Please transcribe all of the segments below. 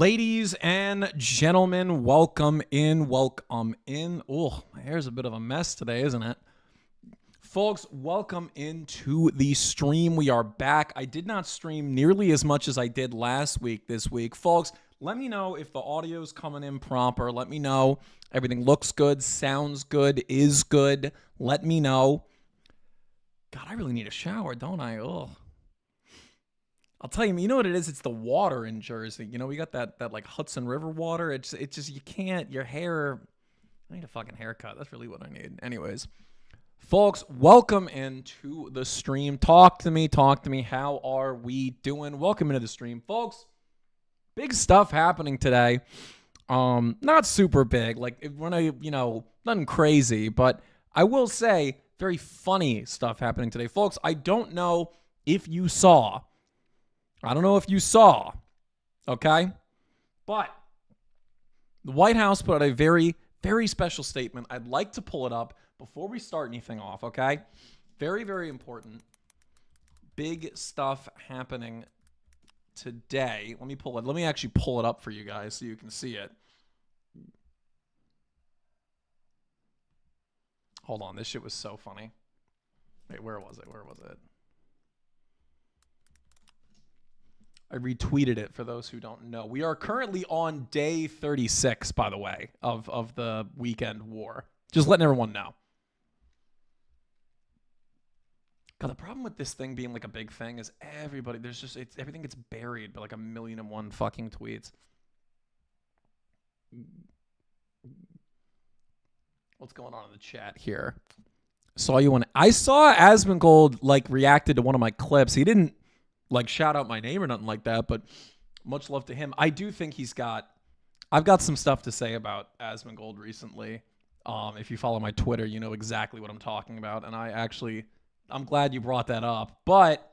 Ladies and gentlemen, welcome in, welcome in. Oh, my hair's a bit of a mess today, isn't it? Folks, welcome into the stream. We are back. I did not stream nearly as much as I did last week this week. Folks, let me know if the audio's coming in proper. Let me know everything looks good, sounds good, is good. Let me know. God, I really need a shower, don't I? Oh. I'll tell you, you know what it is? It's the water in Jersey. You know, we got that like Hudson River water. It's just, you can't, your hair, I need a fucking haircut. That's really what I need. Anyways, folks, welcome into the stream. Talk to me. How are we doing? Welcome into the stream. Folks, big stuff happening today. Not super big. Like, when nothing crazy, but I will say very funny stuff happening today. Folks, I don't know if you saw, okay? But the White House put out a very, very special statement. I'd like to pull it up before we start anything off, okay? Very, very important. Big stuff happening today. Let me actually pull it up for you guys so you can see it. Hold on, this shit was so funny. Wait, where was it? I retweeted it for those who don't know. We are currently on day 36, by the way, of the weekend war. Just letting everyone know. God, the problem with this thing being like a big thing is everything gets buried by like 1,000,001 fucking tweets. What's going on in the chat here? I saw Asmongold like reacted to one of my clips. He didn't like shout out my name or nothing like that, but much love to him. I do think I've got some stuff to say about Asmongold recently. If you follow my Twitter, you know exactly what I'm talking about. And I'm glad you brought that up. But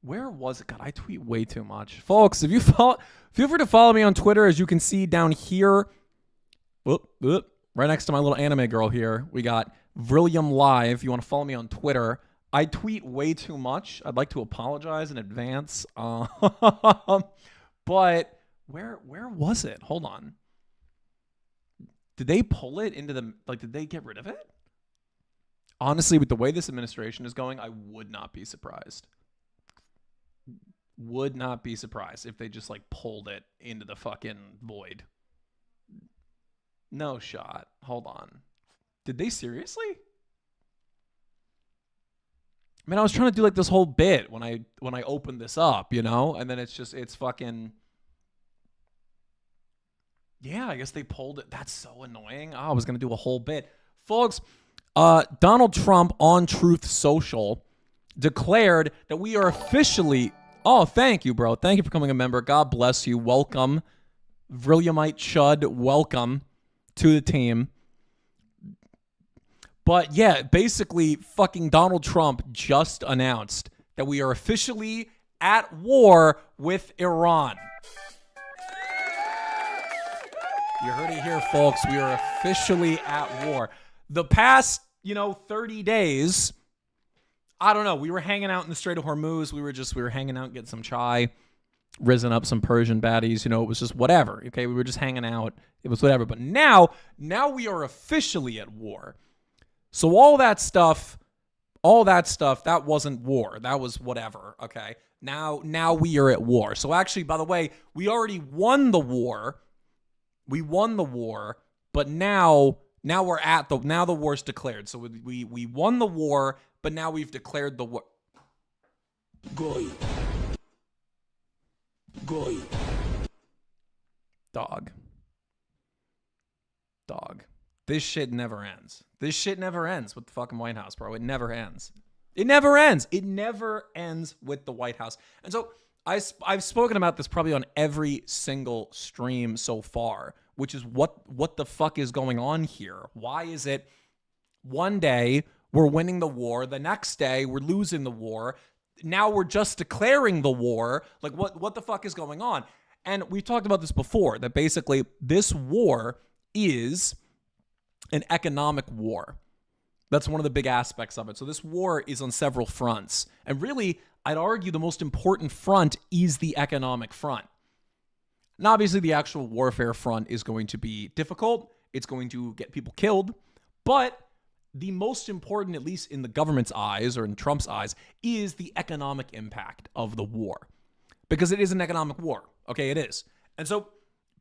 where was it? God, I tweet way too much. Folks, feel free to follow me on Twitter. As you can see down here, right next to my little anime girl here, we got Vrillium Live. You want to follow me on Twitter. I tweet way too much. I'd like to apologize in advance. But where was it? Hold on. Did they pull it into did they get rid of it? Honestly, with the way this administration is going, I would not be surprised. Would not be surprised if they just like pulled it into the fucking void. No shot. Hold on. Did they seriously? I mean, I was trying to do like this whole bit when I opened this up, you know, and then it's fucking, yeah, I guess they pulled it. That's so annoying. I was going to do a whole bit. Folks, Donald Trump on Truth Social declared that we are officially, oh, thank you, bro. Thank you for becoming a member. God bless you. Welcome. Vrilliumite Chud, welcome to the team. But yeah, basically, fucking Donald Trump just announced that we are officially at war with Iran. You heard it here, folks. We are officially at war. The past, 30 days, I don't know. We were hanging out in the Strait of Hormuz. We were hanging out, getting some chai, risen up some Persian baddies. It was just whatever. Okay, we were just hanging out. It was whatever. But now we are officially at war. So all that stuff, that wasn't war. That was whatever, okay? Now we are at war. So actually, by the way, we already won the war. We won the war, but now the war's declared. So we won the war, but now we've declared the war. Goy. Dog. This shit never ends. With the fucking White House, bro. It never ends. It never ends with the White House. And so I've spoken about this probably on every single stream so far, which is what the fuck is going on here? Why is it one day we're winning the war, the next day we're losing the war, now we're just declaring the war? Like what the fuck is going on? And we talked about this before, that basically this war is an economic war. That's one of the big aspects of it. So this war is on several fronts. And really, I'd argue the most important front is the economic front. And obviously the actual warfare front is going to be difficult. It's going to get people killed. But the most important, at least in the government's eyes or in Trump's eyes, is the economic impact of the war. Because it is an economic war. Okay, it is. And so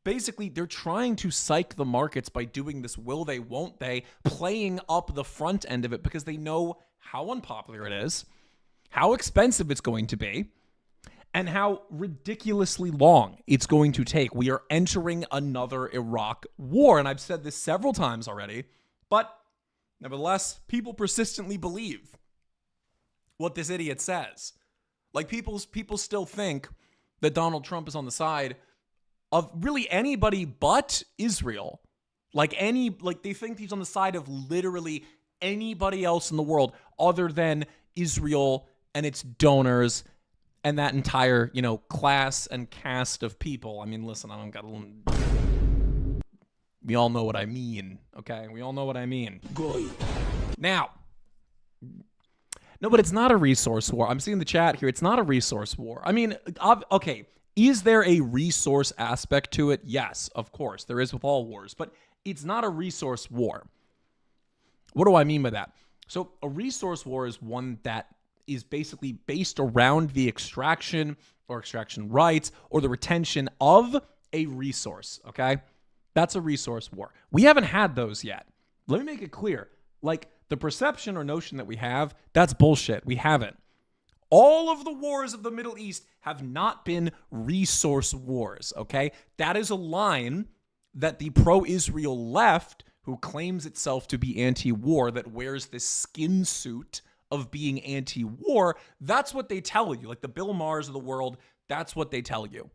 basically they're trying to psych the markets by doing this will they, won't they, playing up the front end of it because they know how unpopular it is, how expensive it's going to be, and how ridiculously long it's going to take. We are entering another Iraq war. And I've said this several times already, but nevertheless, people persistently believe what this idiot says. Like people still think that Donald Trump is on the side of really anybody but Israel. Like they think he's on the side of literally anybody else in the world other than Israel and its donors and that entire, class and cast of people. I mean, listen, we all know what I mean, okay? We all know what I mean. Now, no, but it's not a resource war. I'm seeing the chat here. It's not a resource war. I mean, okay, is there a resource aspect to it? Yes, of course. There is with all wars, but it's not a resource war. What do I mean by that? So a resource war is one that is basically based around the extraction or extraction rights or the retention of a resource, okay? That's a resource war. We haven't had those yet. Let me make it clear. Like, the perception or notion that we have, that's bullshit. We haven't. All of the wars of the Middle East have not been resource wars, okay? That is a line that the pro-Israel left, who claims itself to be anti-war, that wears this skin suit of being anti-war, that's what they tell you. Like the Bill Maher's of the world, that's what they tell you.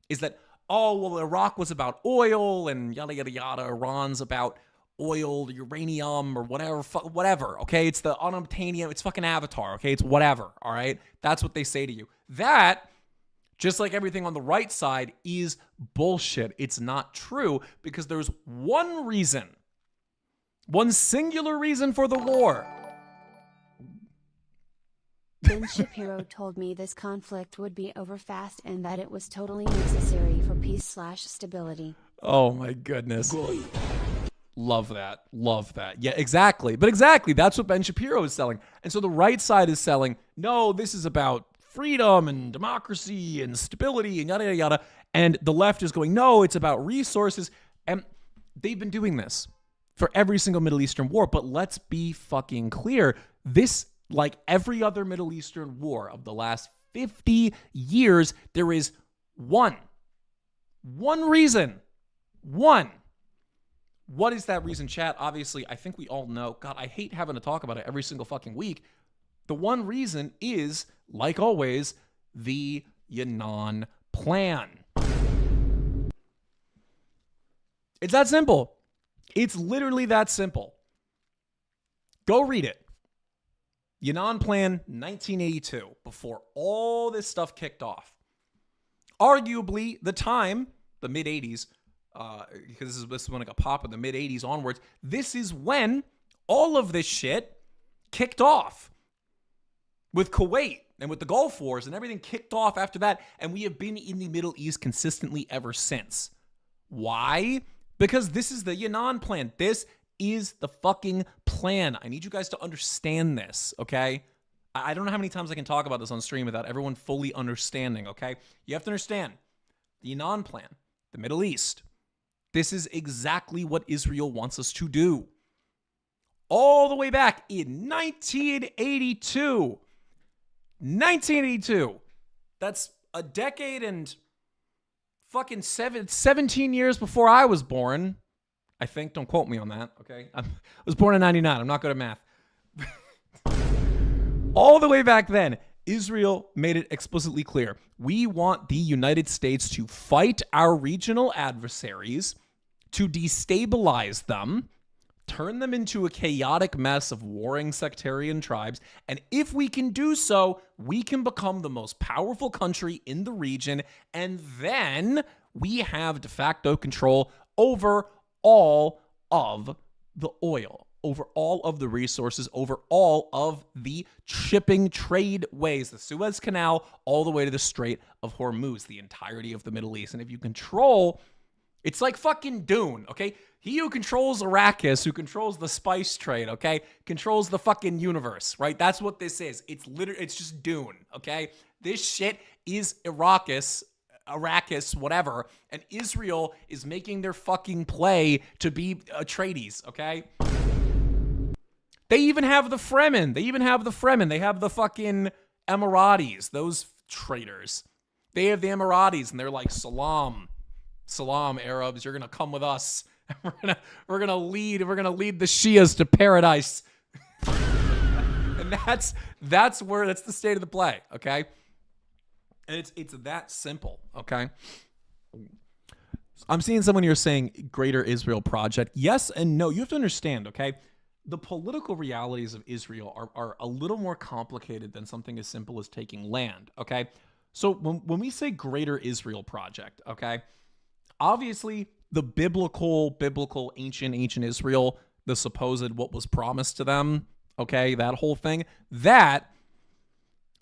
Is that, oh, well, Iraq was about oil and yada, yada, yada. Iran's about oil, uranium, or whatever, okay? It's the unobtainium, it's fucking Avatar, okay? It's whatever, all right? That's what they say to you. That, just like everything on the right side, is bullshit. It's not true because there's one reason, one singular reason for the war. Ben Shapiro told me this conflict would be over fast and that it was totally necessary for peace/stability. Oh my goodness. Love that. Love that. Yeah, exactly. But exactly, that's what Ben Shapiro is selling. And so the right side is selling, no, this is about freedom and democracy and stability and yada, yada, yada. And the left is going, no, it's about resources. And they've been doing this for every single Middle Eastern war. But let's be fucking clear. This, like every other Middle Eastern war of the last 50 years, there is one reason. One. What is that reason, chat? Obviously, I think we all know. God, I hate having to talk about it every single fucking week. The one reason is, like always, the Yinon plan. It's that simple. It's literally that simple. Go read it. Yinon plan, 1982, before all this stuff kicked off. Arguably, the time, the mid-'80s, because this is when it got pop in the mid-'80s onwards, this is when all of this shit kicked off. With Kuwait and with the Gulf Wars and everything kicked off after that, and we have been in the Middle East consistently ever since. Why? Because this is the Yinon plan. This is the fucking plan. I need you guys to understand this, okay? I don't know how many times I can talk about this on stream without everyone fully understanding, okay? You have to understand the Yinon plan, the Middle East. This is exactly what Israel wants us to do. All the way back in 1982. 1982. That's a decade and fucking 17 years before I was born. I think. Don't quote me on that, okay? I was born in 99. I'm not good at math. All the way back then, Israel made it explicitly clear. We want the United States to fight our regional adversaries, to destabilize them, turn them into a chaotic mess of warring sectarian tribes, and if we can do so, we can become the most powerful country in the region, and then we have de facto control over all of the oil, over all of the resources, over all of the shipping trade ways, the Suez Canal, all the way to the Strait of Hormuz, the entirety of the Middle East. And if you control, it's like fucking Dune, okay? He who controls Arrakis, who controls the spice trade, okay, controls the fucking universe, right? That's what this is. It's just Dune, okay? This shit is Arrakis, whatever, and Israel is making their fucking play to be Atreides, okay? They even have the Fremen. They have the fucking Emiratis, those traitors. They have the Emiratis, and they're like, Salam, Arabs, you're gonna come with us. We're gonna lead the Shias to paradise. And that's the state of the play, okay? And it's that simple, okay? I'm seeing someone here saying Greater Israel Project. Yes and no. You have to understand, okay? The political realities of Israel are a little more complicated than something as simple as taking land, okay? So when we say Greater Israel Project, okay, obviously the biblical ancient Israel, the supposed what was promised to them, okay, that whole thing, that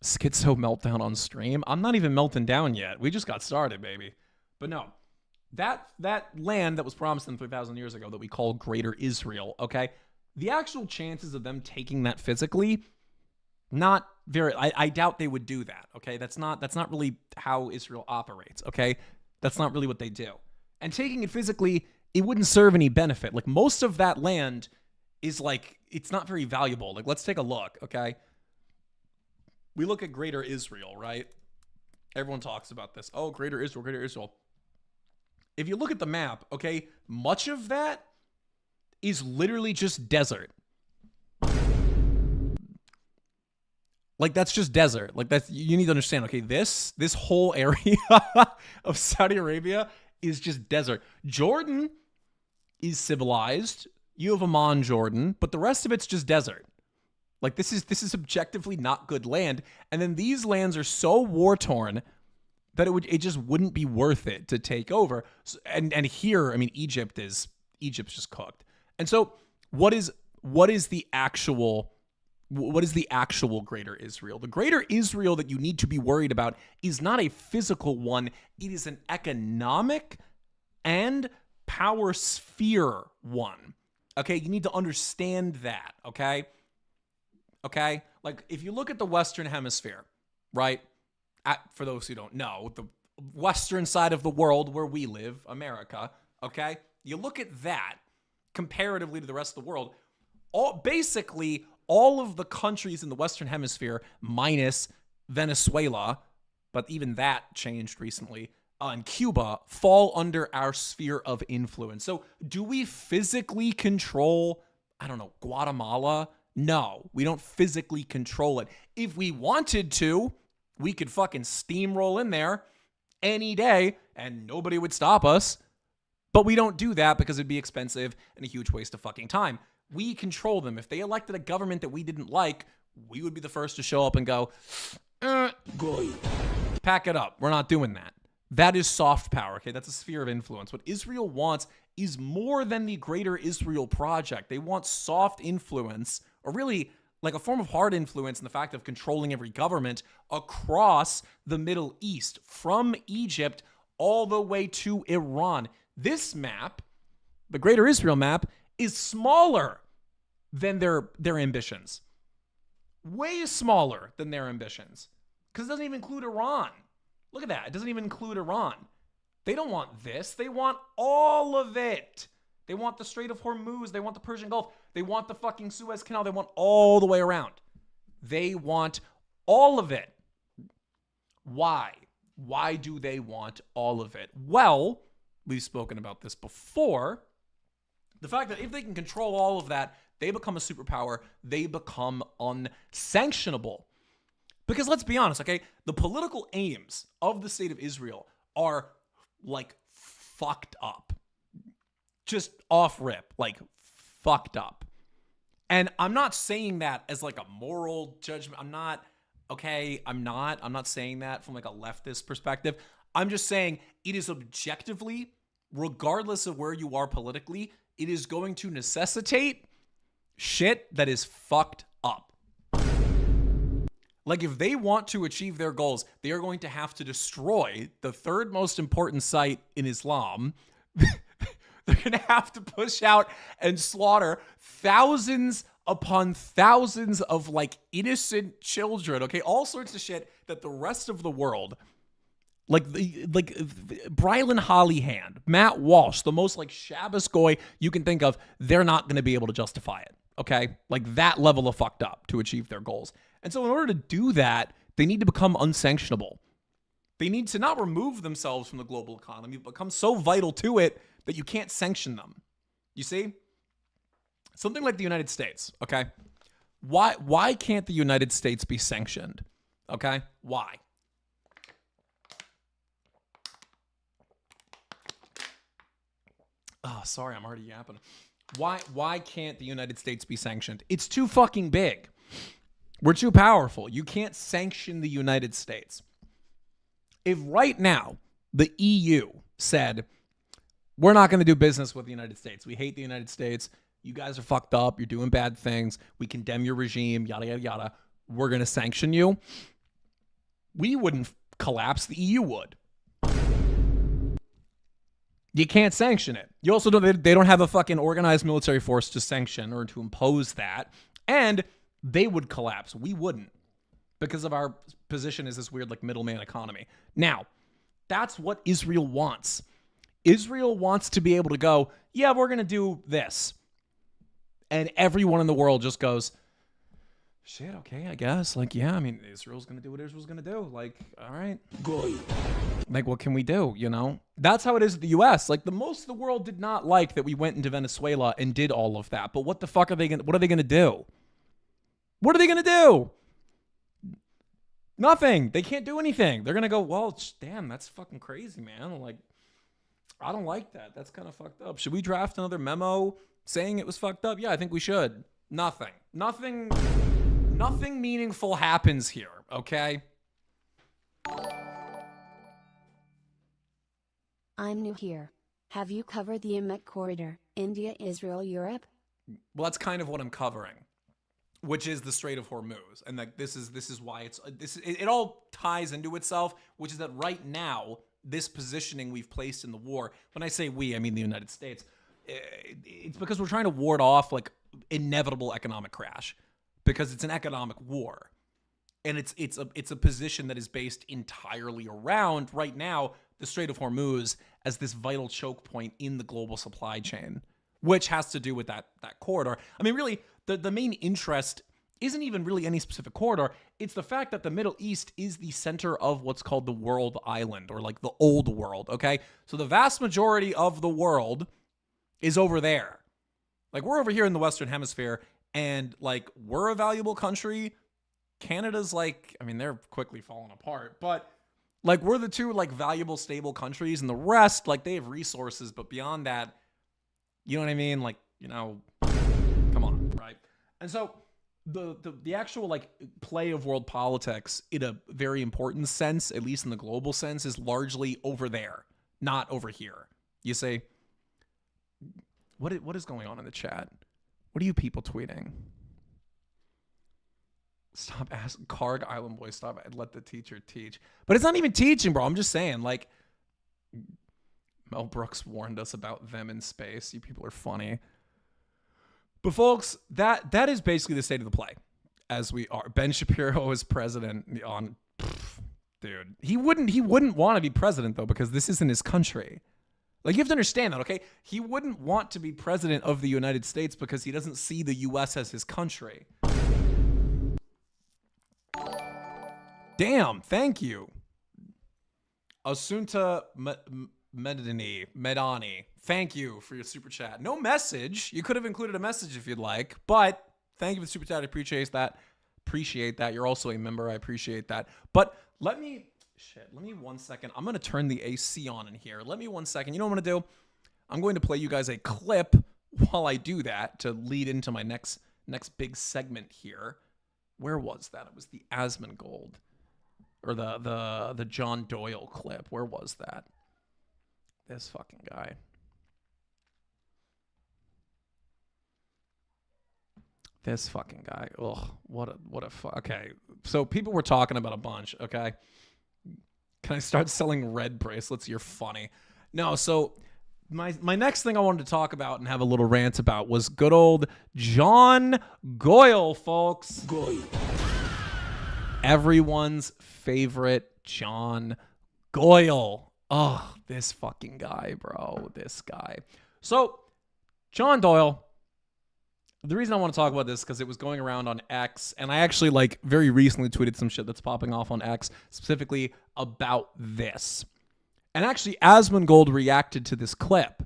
schizo meltdown on stream. I'm not even melting down yet. We just got started, baby. But no, that land that was promised them 3,000 years ago that we call Greater Israel, okay, the actual chances of them taking that physically, not very, I doubt they would do that, okay? That's not really how Israel operates, okay? That's not really what they do. And taking it physically, it wouldn't serve any benefit. Like, most of that land is like, it's not very valuable. Like, let's take a look, okay? We look at Greater Israel, right? Everyone talks about this. Oh, Greater Israel. If you look at the map, okay, much of that is literally just desert. Like, that's just desert. Like, that's, you need to understand, okay, this whole area of Saudi Arabia is just desert. Jordan is civilized. You have Amman, Jordan, but the rest of it's just desert. Like, this is objectively not good land. And then these lands are so war-torn that it just wouldn't be worth it to take over. So, and here, I mean, Egypt's just cooked. And so what is the actual Greater Israel? The Greater Israel that you need to be worried about is not a physical one. It is an economic and power sphere one. Okay, you need to understand that, okay? Okay? Like, if you look at the Western Hemisphere, right? For those who don't know, the Western side of the world where we live, America, okay? You look at that comparatively to the rest of the world, basically all of the countries in the Western Hemisphere, minus Venezuela, but even that changed recently, and Cuba, fall under our sphere of influence. So do we physically control, I don't know, Guatemala? No, we don't physically control it. If we wanted to, we could fucking steamroll in there any day and nobody would stop us. But we don't do that because it'd be expensive and a huge waste of fucking time. We control them. If they elected a government that we didn't like, we would be the first to show up and go, pack it up. We're not doing that. That is soft power, okay? That's a sphere of influence. What Israel wants is more than the Greater Israel Project. They want soft influence, or really like a form of hard influence in the fact of controlling every government across the Middle East, from Egypt all the way to Iran. This map, the Greater Israel map, is smaller than their ambitions. Way smaller than their ambitions. Because it doesn't even include Iran. Look at that. It doesn't even include Iran. They don't want this. They want all of it. They want the Strait of Hormuz. They want the Persian Gulf. They want the fucking Suez Canal. They want all the way around. They want all of it. Why? Why do they want all of it? Well, we've spoken about this before. The fact that if they can control all of that, they become a superpower. They become unsanctionable. Because let's be honest, okay? The political aims of the state of Israel are like fucked up. Just off rip, like fucked up. And I'm not saying that as like a moral judgment. I'm not saying that from like a leftist perspective. I'm just saying it is objectively, regardless of where you are politically, it is going to necessitate Shit that is fucked up. Like, if they want to achieve their goals, they are going to have to destroy the third most important site in Islam. They're going to have to push out and slaughter thousands upon thousands of, like, innocent children, okay? All sorts of shit that the rest of the world, like Brylan Hollyhand, Matt Walsh, the most, like, Shabbos goy you can think of, they're not going to be able to justify it, okay? Like, that level of fucked up to achieve their goals. And so in order to do that, they need to become unsanctionable. They need to not remove themselves from the global economy, but become so vital to it that you can't sanction them. You see? Something like the United States, okay? Why can't the United States be sanctioned? Okay? Why? Oh, sorry, I'm already yapping. Why can't the United States be sanctioned? It's too fucking big. We're too powerful. You can't sanction the United States. If right now the EU said, we're not going to do business with the United States. We hate the United States. You guys are fucked up. You're doing bad things. We condemn your regime, yada, yada, yada. We're going to sanction you. We wouldn't collapse. The EU would. You can't sanction it. You also don't, they don't have a fucking organized military force to sanction or to impose that. And they would collapse. We wouldn't, because of our position as this weird, like, middleman economy. Now, that's what Israel wants. Israel wants to be able to go, yeah, we're going to do this. And everyone in the world just goes, shit, okay, I guess. Like, yeah, I mean, Israel's going to do what Israel's going to do. Like, all right. Like, what can we do, you know? That's how it is at the U.S. Like, the most of the world did not like that we went into Venezuela and did all of that. But what the fuck are they going to, what are they going to do? What are they going to do? Nothing. They can't do anything. They're going to go, well, damn, that's fucking crazy, man. Like, I don't like that. That's kind of fucked up. Should we draft another memo saying it was fucked up? Yeah, I think we should. Nothing meaningful happens here, okay? I'm new here. Have you covered the MAGA corridor, India, Israel, Europe? Well, that's kind of what I'm covering, which is the Strait of Hormuz. And like, this is why it all ties into itself, which is that right now, this positioning we've placed in the war, when I say we, I mean the United States, it's because we're trying to ward off, like, inevitable economic crash, because it's an economic war. And it's a position that is based entirely around, right now, the Strait of Hormuz as this vital choke point in the global supply chain, which has to do with that corridor. I mean, really, the main interest isn't even really any specific corridor. It's the fact that the Middle East is the center of what's called the world island, or like the old world, okay? So the vast majority of the world is over there. Like, we're over here in the Western Hemisphere, and, like, we're a valuable country. Canada's, like, I mean, they're quickly falling apart, but, like, we're the two, like, valuable, stable countries, and the rest, like, they have resources, but beyond that, you know what I mean? Like, you know, come on, right? And so the actual, like, play of world politics in a very important sense, at least in the global sense, is largely over there, not over here. You see? What is going on in the chat? What are you people tweeting? Stop asking. Karg Island Boy, stop. Let the teacher teach. But it's not even teaching, bro. I'm just saying, like, Mel Brooks warned us about them in space. You people are funny. But folks, that is basically the state of the play as we are. Ben Shapiro is president on, dude. He wouldn't want to be president, though, because this isn't his country. Like, you have to understand that, okay? He wouldn't want to be president of the United States because he doesn't see the U.S. as his country. Damn, thank you. Asunta Medani, thank you for your super chat. No message. You could have included a message if you'd like, but thank you for the super chat. I appreciate that. You're also a member. I appreciate that. But let me 1 second. I'm going to turn the AC on in here. Let me 1 second. You know what I'm going to do? I'm going to play you guys a clip while I do that to lead into my next big segment here. Where was that? It was the Asmongold, or the John Doyle clip. Where was that? This fucking guy. This fucking guy. Ugh, okay. So people were talking about a bunch, okay? Can I start selling red bracelets? You're funny. No, so my next thing I wanted to talk about and have a little rant about was good old John Doyle, folks. Goy. Everyone's favorite John Doyle. Oh, this fucking guy, bro. This guy. So, John Doyle. The reason I want to talk about this is because it was going around on X, and I actually very recently tweeted some shit that's popping off on X specifically about this. And actually, Asmongold reacted to this clip.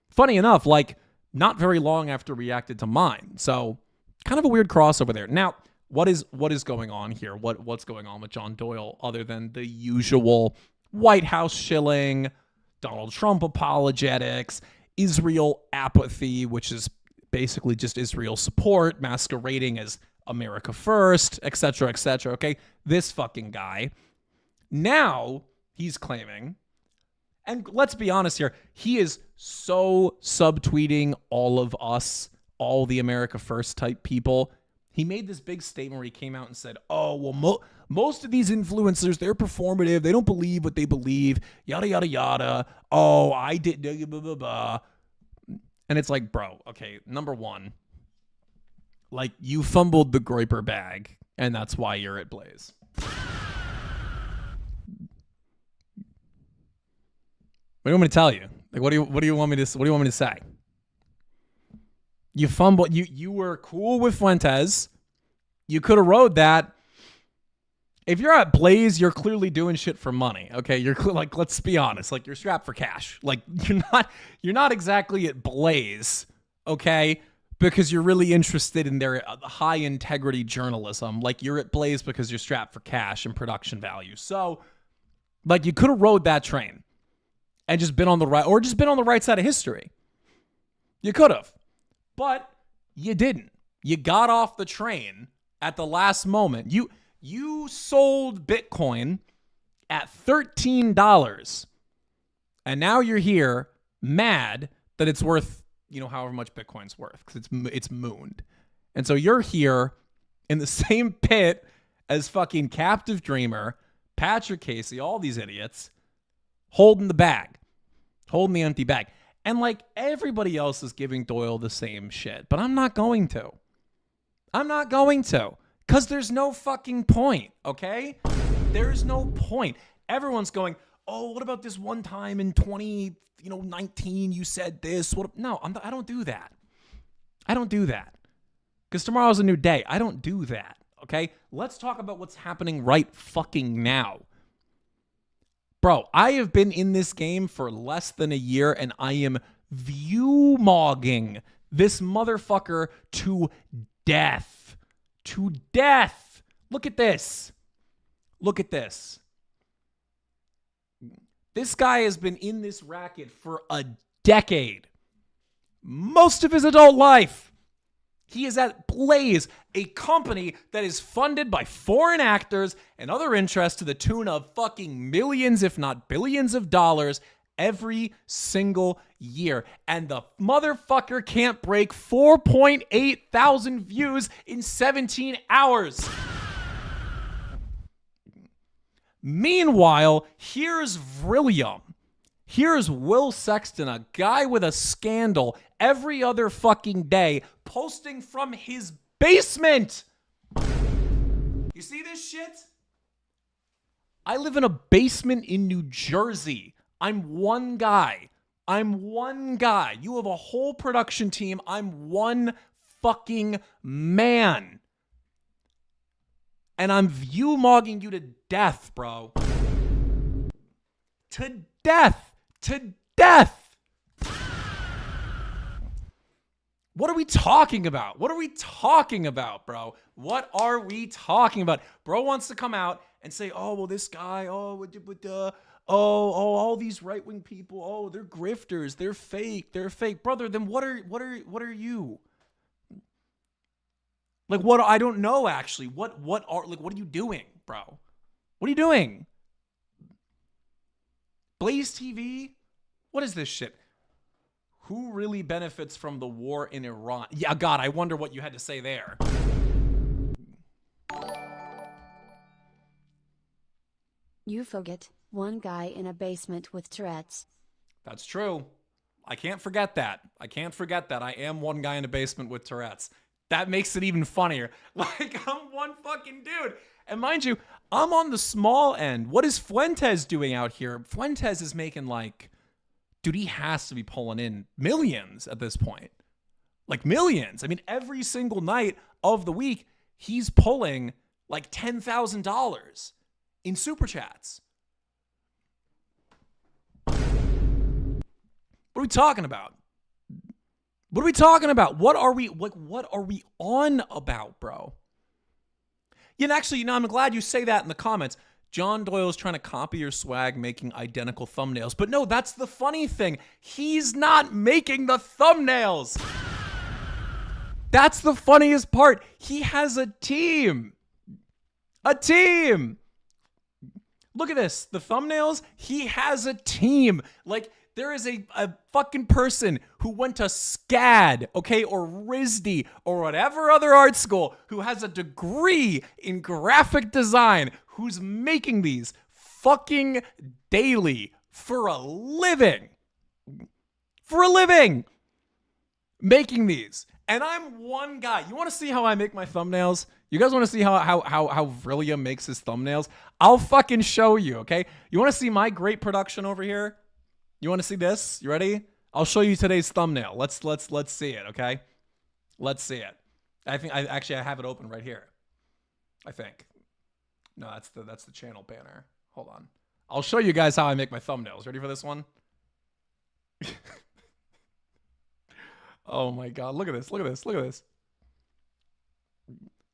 Funny enough, not very long after reacted to mine. So, kind of a weird crossover there. Now, what is going on here? What's going on with John Doyle other than the usual White House shilling, Donald Trump apologetics, Israel apathy, which is basically just Israel support masquerading as America first, etc., etc. Okay, this fucking guy. Now he's claiming, and let's be honest here, he is so subtweeting all of us, all the America first type people. He made this big statement where he came out and said, oh, well, most of these influencers, they're performative. They don't believe what they believe, yada, yada, yada. Oh, I did, blah, blah, blah. And it's like, bro, okay, number one, you fumbled the Groyper bag, and that's why you're at Blaze. What do you want me to tell you? What do you want me to say? You fumbled. You were cool with Fuentes. You could have rode that. If you're at Blaze, you're clearly doing shit for money. Okay, you're let's be honest. You're strapped for cash. You're not exactly at Blaze, okay? Because you're really interested in their high integrity journalism. You're at Blaze because you're strapped for cash and production value. So, you could have rode that train and just been on the right side of history. You could have, but you didn't. You got off the train at the last moment. You sold Bitcoin at $13, and now you're here mad that it's worth, however much Bitcoin's worth, because it's mooned. And so you're here in the same pit as fucking Captive Dreamer, Patrick Casey, all these idiots, holding the empty bag. And everybody else is giving Doyle the same shit, but I'm not going to. Because there's no fucking point, okay? There's no point. Everyone's going, oh, what about this one time in 2019 you said this? No, I don't do that. I don't do that. Because tomorrow's a new day. I don't do that, okay? Let's talk about what's happening right fucking now. Bro, I have been in this game for less than a year, and I am view-mogging this motherfucker to death. To death. Look at this. This guy has been in this racket for a decade. Most of his adult life. He is at Blaze, a company that is funded by foreign actors and other interests to the tune of fucking millions, if not billions of dollars every single year. And the motherfucker can't break 4.8 thousand views in 17 hours. Meanwhile, here's Vrillium. Here's Will Sexton, a guy with a scandal every other fucking day, posting from his basement. You see this shit? I live in a basement in New Jersey. I'm one guy. You have a whole production team. I'm one fucking man. And I'm view-mogging you to death, bro. To death. What are we talking about? Bro? What are we talking about? Bro wants to come out and say, oh, well, this guy, all these right-wing people, oh, they're grifters, they're fake. Brother, then what are you? What? I don't know, actually. What are you doing, bro? What are you doing? Blaze TV? What is this shit? Who really benefits from the war in Iran? Yeah, God, I wonder what you had to say there. You forget, one guy in a basement with Tourette's. That's true. I can't forget that. I can't forget that. I am one guy in a basement with Tourette's. That makes it even funnier. Like, I'm one fucking dude. And mind you, I'm on the small end. What is Fuentes doing out here? Fuentes is making like, dude, he has to be pulling in millions at this point. Like millions. I mean, every single night of the week, he's pulling like $10,000 in super chats. What are we talking about? What are we talking about? What are we on about, bro? Yeah, and actually, I'm glad you say that in the comments. John Doyle is trying to copy your swag, making identical thumbnails. But no, that's the funny thing. He's not making the thumbnails. That's the funniest part. He has a team. A team. Look at this. The thumbnails, he has a team. Like, there is a fucking person who went to SCAD, okay, or RISD, or whatever other art school, who has a degree in graphic design, who's making these fucking daily for a living. For a living. Making these. And I'm one guy. You want to see how I make my thumbnails? You guys want to see how Vrillia makes his thumbnails? I'll fucking show you, okay? You want to see my great production over here? You want to see this? You ready? I'll show you today's thumbnail. Let's see it, okay? Let's see it. I think I have it open right here. I think. No, that's the channel banner. Hold on. I'll show you guys how I make my thumbnails. Ready for this one? Oh my God, look at this. Look at this. Look at this.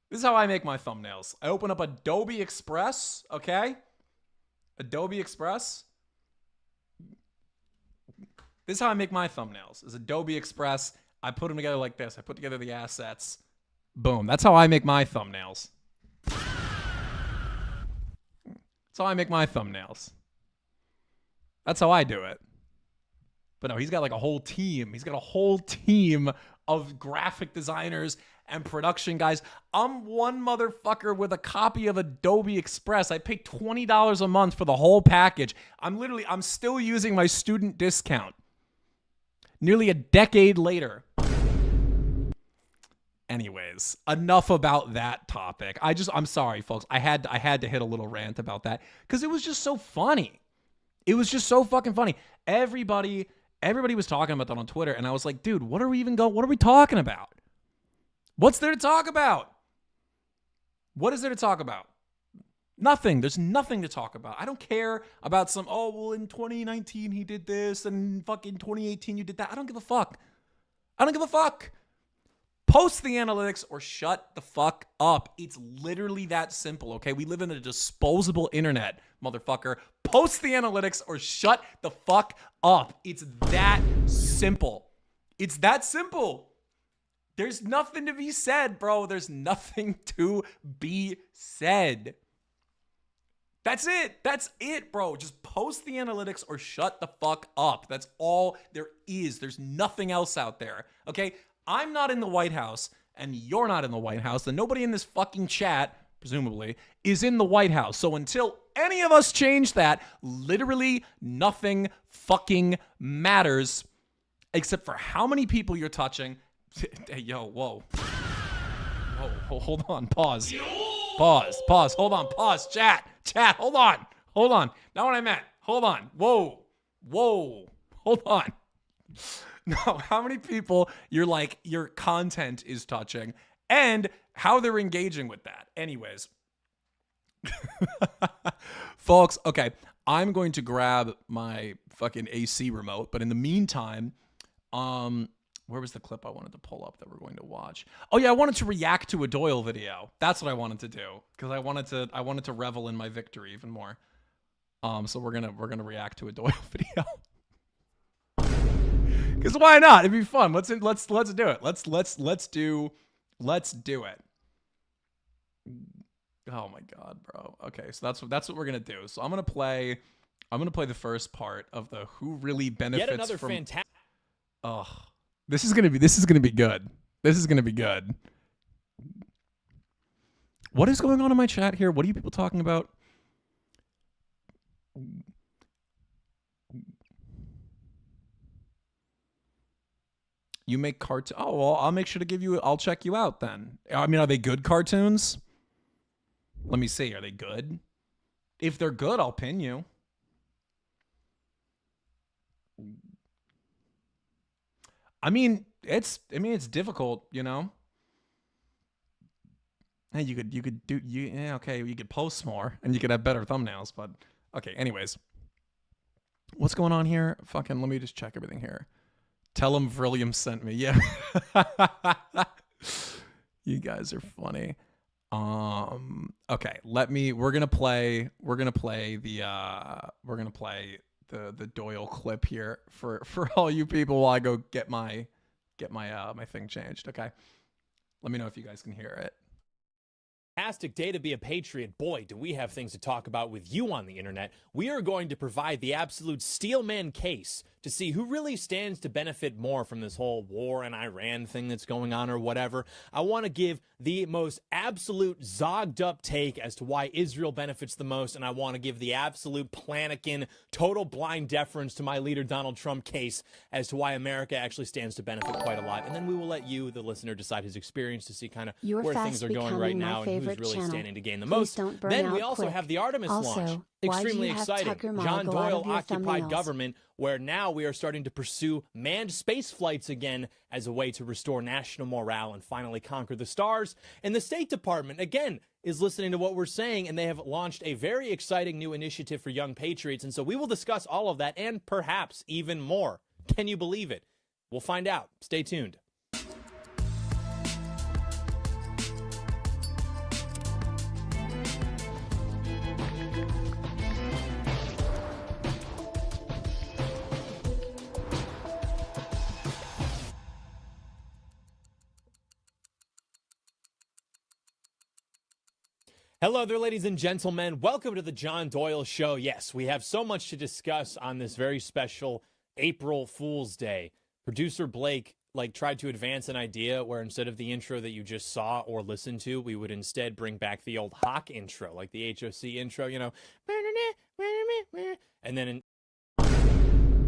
This is how I make my thumbnails. I open up Adobe Express, okay? Adobe Express. This is how I make my thumbnails. Is Adobe Express. I put them together like this. I put together the assets. Boom. That's how I make my thumbnails. That's how I make my thumbnails. That's how I do it. But no, he's got like a whole team. He's got a whole team of graphic designers and production guys. I'm one motherfucker with a copy of Adobe Express. I pay $20 a month for the whole package. I'm still using my student discount. Nearly a decade later. Anyways, enough about that topic. I'm sorry, folks. I had to hit a little rant about that because it was just so funny. It was just so fucking funny. Everybody was talking about that on Twitter, and I was like, dude, what are we talking about? What's there to talk about? What is there to talk about? Nothing. There's nothing to talk about. I don't care about some, oh, well, in 2019 he did this, and fucking 2018 you did that. I don't give a fuck. I don't give a fuck. Post the analytics or shut the fuck up. It's literally that simple, okay? We live in a disposable internet, motherfucker. Post the analytics or shut the fuck up. It's that simple. It's that simple. There's nothing to be said, bro. There's nothing to be said. That's it. That's it, bro. Just post the analytics or shut the fuck up. That's all there is. There's nothing else out there, okay? I'm not in the White House, and you're not in the White House, and nobody in this fucking chat, presumably, is in the White House. So until any of us change that, literally nothing fucking matters except for how many people you're touching. Hey, yo, whoa. Whoa, hold on, pause. Pause, hold on, pause, chat, hold on. Not what I meant. Hold on, whoa, hold on. No, how many people your content is touching and how they're engaging with that. Anyways. Folks, okay, I'm going to grab my fucking AC remote, but in the meantime, where was the clip I wanted to pull up that we're going to watch? Oh yeah, I wanted to react to a Doyle video. That's what I wanted to do because I wanted to revel in my victory even more. So we're gonna react to a Doyle video. Because why not? It'd be fun. Let's do it. Let's do it. Oh my God, bro. Okay, so that's what we're gonna do. So I'm gonna play the first part of the who really benefits from. Oh, this is gonna be good. This is gonna be good. What is going on in my chat here? What are you people talking about? You make cartoons. Oh, well, I'll make sure to give you. I'll check you out then. I mean, are they good cartoons? Let me see. Are they good? If they're good, I'll pin you. I mean, it's difficult, you know. Hey, you could do yeah, okay, you could post more and you could have better thumbnails, but okay, anyways. What's going on here? Fucking let me just check everything here. Tell him William sent me. Yeah. You guys are funny. Okay, we're gonna play the Doyle clip here for all you people while I go get my thing changed. Okay. Let me know if you guys can hear it. Fantastic day to be a patriot. Boy, do we have things to talk about with you on the internet. We are going to provide the absolute steelman case to see who really stands to benefit more from this whole war in Iran thing that's going on or whatever. I want to give the most absolute zogged up take as to why Israel benefits the most, and I want to give the absolute Planikin, total blind deference to my leader Donald Trump case as to why America actually stands to benefit quite a lot. And then we will let you, the listener, decide his experience to see kind of where things are going right now and who's really standing to gain the most. Then we also have the Artemis launch. Extremely exciting. John Doyle occupied government, where now we are starting to pursue manned space flights again as a way to restore national morale and finally conquer the stars. And the State Department, again, is listening to what we're saying, and they have launched a very exciting new initiative for young patriots. And so we will discuss all of that and perhaps even more. Can you believe it? We'll find out. Stay tuned. Hello there, ladies and gentlemen. Welcome to the John Doyle Show. Yes, we have so much to discuss on this very special April Fool's Day. Producer Blake tried to advance an idea where instead of the intro that you just saw or listened to, we would instead bring back the old Hawk intro, like the HOC intro, you know. And then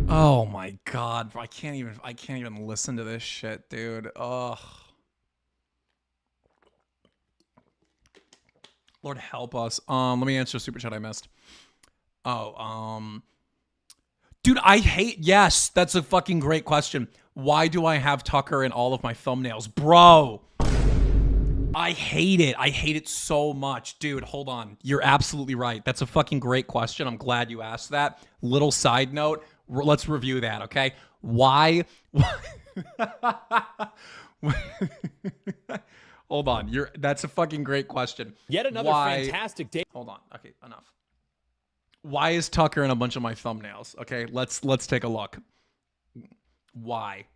oh my God, I can't even listen to this shit, dude. Ugh. Lord help us. Let me answer a super chat I missed. Dude, yes, that's a fucking great question. Why do I have Tucker in all of my thumbnails? Bro, I hate it. I hate it so much. Dude, hold on. You're absolutely right. That's a fucking great question. I'm glad you asked that. Little side note. Let's review that, okay? Why? Hold on. That's a fucking great question. Yet another fantastic day. Hold on. Okay, enough. Why is Tucker in a bunch of my thumbnails? Okay, let's take a look. Why?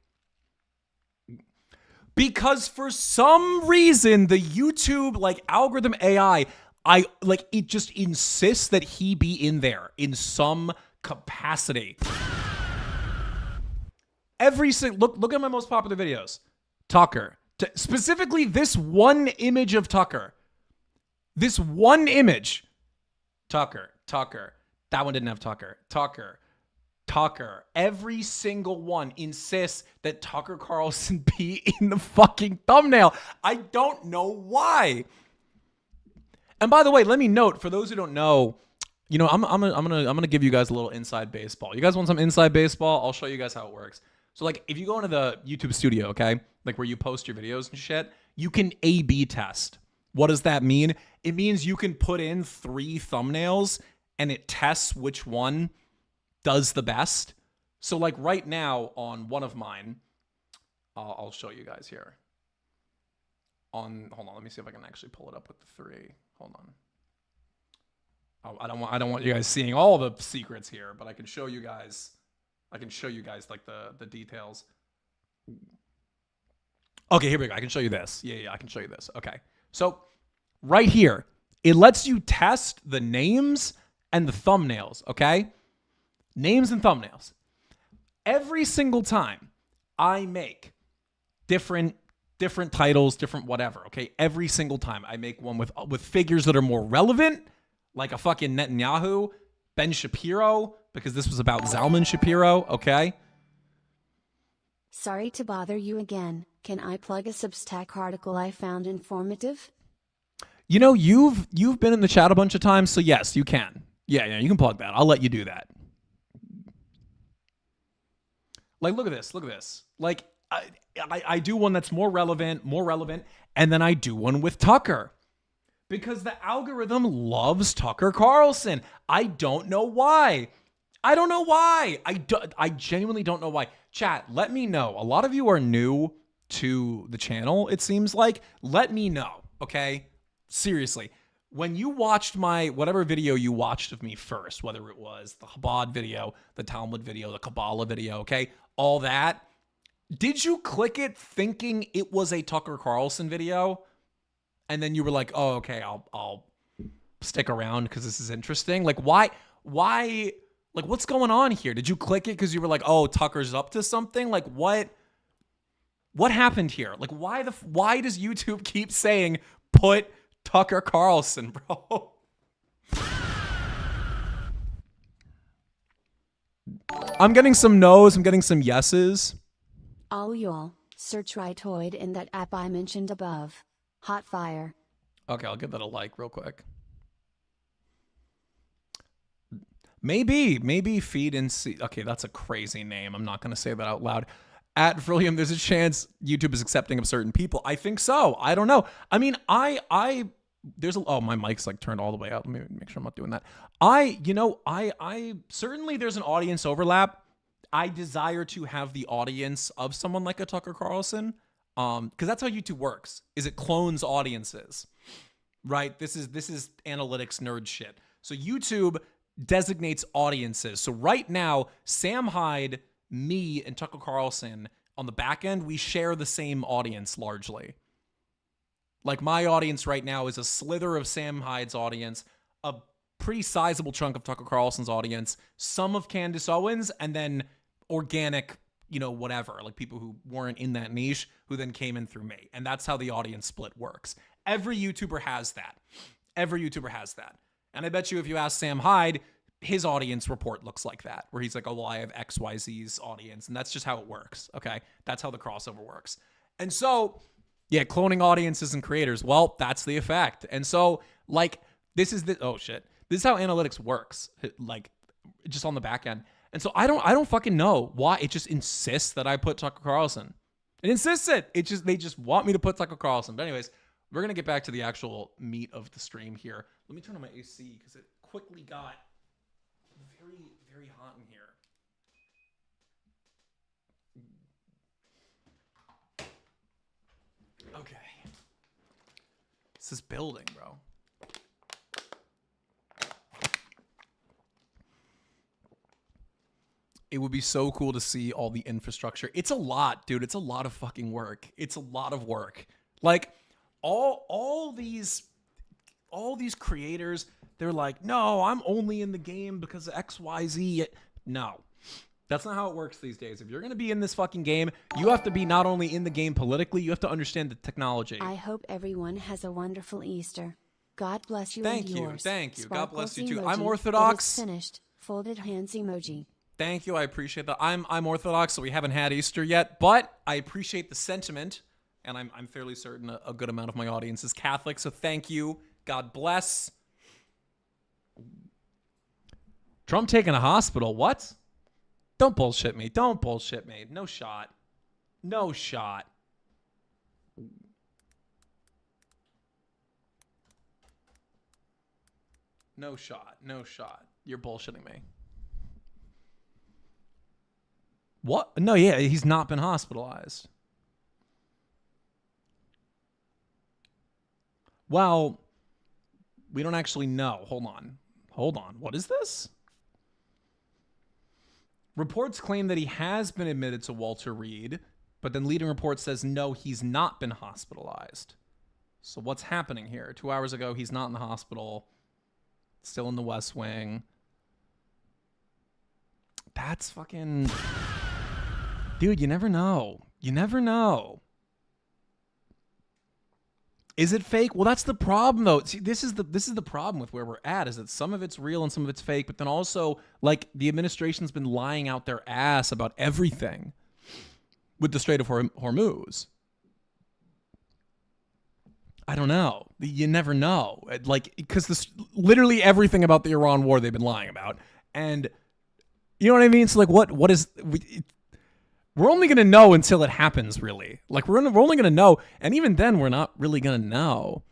Because for some reason the YouTube algorithm AI, it just insists that he be in there in some capacity. Look at my most popular videos. Tucker. Specifically, this one image of Tucker. This one image. Tucker. That one didn't have Tucker. Tucker. Every single one insists that Tucker Carlson be in the fucking thumbnail. I don't know why. And by the way, let me note, for those who don't know, you know, I'm gonna give you guys a little inside baseball. You guys want some inside baseball? I'll show you guys how it works. So if you go into the YouTube studio, okay, where you post your videos and shit, you can A/B test. What does that mean? It means you can put in 3 thumbnails and it tests which one does the best. So right now on one of mine, I'll show you guys here. Hold on, let me see if I can actually pull it up with the 3. Hold on. Oh, I don't want you guys seeing all the secrets here, but I can show you guys. The details. Okay, here we go. I can show you this. Yeah, I can show you this. Okay. So right here, it lets you test the names and the thumbnails, okay? Names and thumbnails. Every single time I make different titles, different whatever, okay? Every single time I make one with figures that are more relevant, like a fucking Netanyahu, Ben Shapiro, because this was about Zalman Shapiro, okay? Sorry to bother you again. Can I plug a Substack article I found informative? You know, you've been in the chat a bunch of times, so yes, you can. Yeah, you can plug that. I'll let you do that. Like, look at this. Like, I do one that's more relevant, and then I do one with Tucker. Because the algorithm loves Tucker Carlson. I don't know why. I genuinely don't know why. Chat, let me know. A lot of you are new to the channel, it seems like. Let me know, okay? Seriously. When you watched whatever video you watched of me first, whether it was the Chabad video, the Talmud video, the Kabbalah video, okay? All that. Did you click it thinking it was a Tucker Carlson video? And then you were like, oh, okay, I'll stick around because this is interesting. Like, why, like, what's going on here? Did you click it because you were like, oh, Tucker's up to something? Like, what happened here? Like, why does YouTube keep saying, put Tucker Carlson, bro? I'm getting some no's. I'm getting some yeses. All y'all, search Rightoid in that app I mentioned above. Hot fire. Okay, I'll give that a like real quick. Maybe feed and see. Okay, that's a crazy name. I'm not going to say that out loud. At Frillium, there's a chance YouTube is accepting of certain people. I think so. I don't know. I mean, oh, my mic's like turned all the way out. Let me make sure I'm not doing that. I certainly there's an audience overlap. I desire to have the audience of someone like a Tucker Carlson. Because that's how YouTube works, is it clones audiences, right? This is analytics nerd shit. So YouTube designates audiences. So right now, Sam Hyde, me, and Tucker Carlson on the back end, we share the same audience largely. Like my audience right now is a slither of Sam Hyde's audience, a pretty sizable chunk of Tucker Carlson's audience, some of Candace Owens, and then organic, whatever, like people who weren't in that niche who then came in through me. And that's how the audience split works. Every YouTuber has that. And I bet you if you ask Sam Hyde, his audience report looks like that, where he's like, oh, well, I have XYZ's audience. And that's just how it works. Okay. That's how the crossover works. And so, yeah, cloning audiences and creators. Well, that's the effect. And so like, this is how analytics works. Like just on the back end. And so I don't fucking know why it just insists that I put Tucker Carlson. It insists it. They just want me to put Tucker Carlson. But anyways, we're going to get back to the actual meat of the stream here. Let me turn on my AC because it quickly got very, very hot in here. Okay. This is building, bro. It would be so cool to see all the infrastructure. It's a lot, dude. It's a lot of fucking work. It's a lot of work. Like all these creators, they're like, no, I'm only in the game because of XYZ. No, that's not how it works these days. If you're going to be in this fucking game, you have to be not only in the game politically, you have to understand the technology. I hope everyone has a wonderful Easter. God bless you Thank and you. yours. Thank you. God bless you Sparkles too. emoji. I'm Orthodox. It is finished. Folded hands emoji. Thank you. I appreciate that. I'm Orthodox, so we haven't had Easter yet, but I appreciate the sentiment, and I'm fairly certain a good amount of my audience is Catholic, so thank you. God bless. Trump taking a hospital. What? Don't bullshit me. No shot. No shot. No shot. You're bullshitting me. What? No, yeah, he's not been hospitalized. Well, we don't actually know. Hold on. What is this? Reports claim that he has been admitted to Walter Reed, but then leading report says no, he's not been hospitalized. So what's happening here? 2 hours ago, he's not in the hospital. Still in the West Wing. That's fucking... Dude, you never know. You never know. Is it fake? Well, that's the problem, though. See, this is the problem with where we're at, is that some of it's real and some of it's fake, but then also, like, the administration's been lying out their ass about everything with the Strait of Hormuz. I don't know. You never know. Like, because literally everything about the Iran war they've been lying about. And you know what I mean? So, like, what is... We're only going to know until it happens, really. Like, we're only going to know. And even then, we're not really going to know.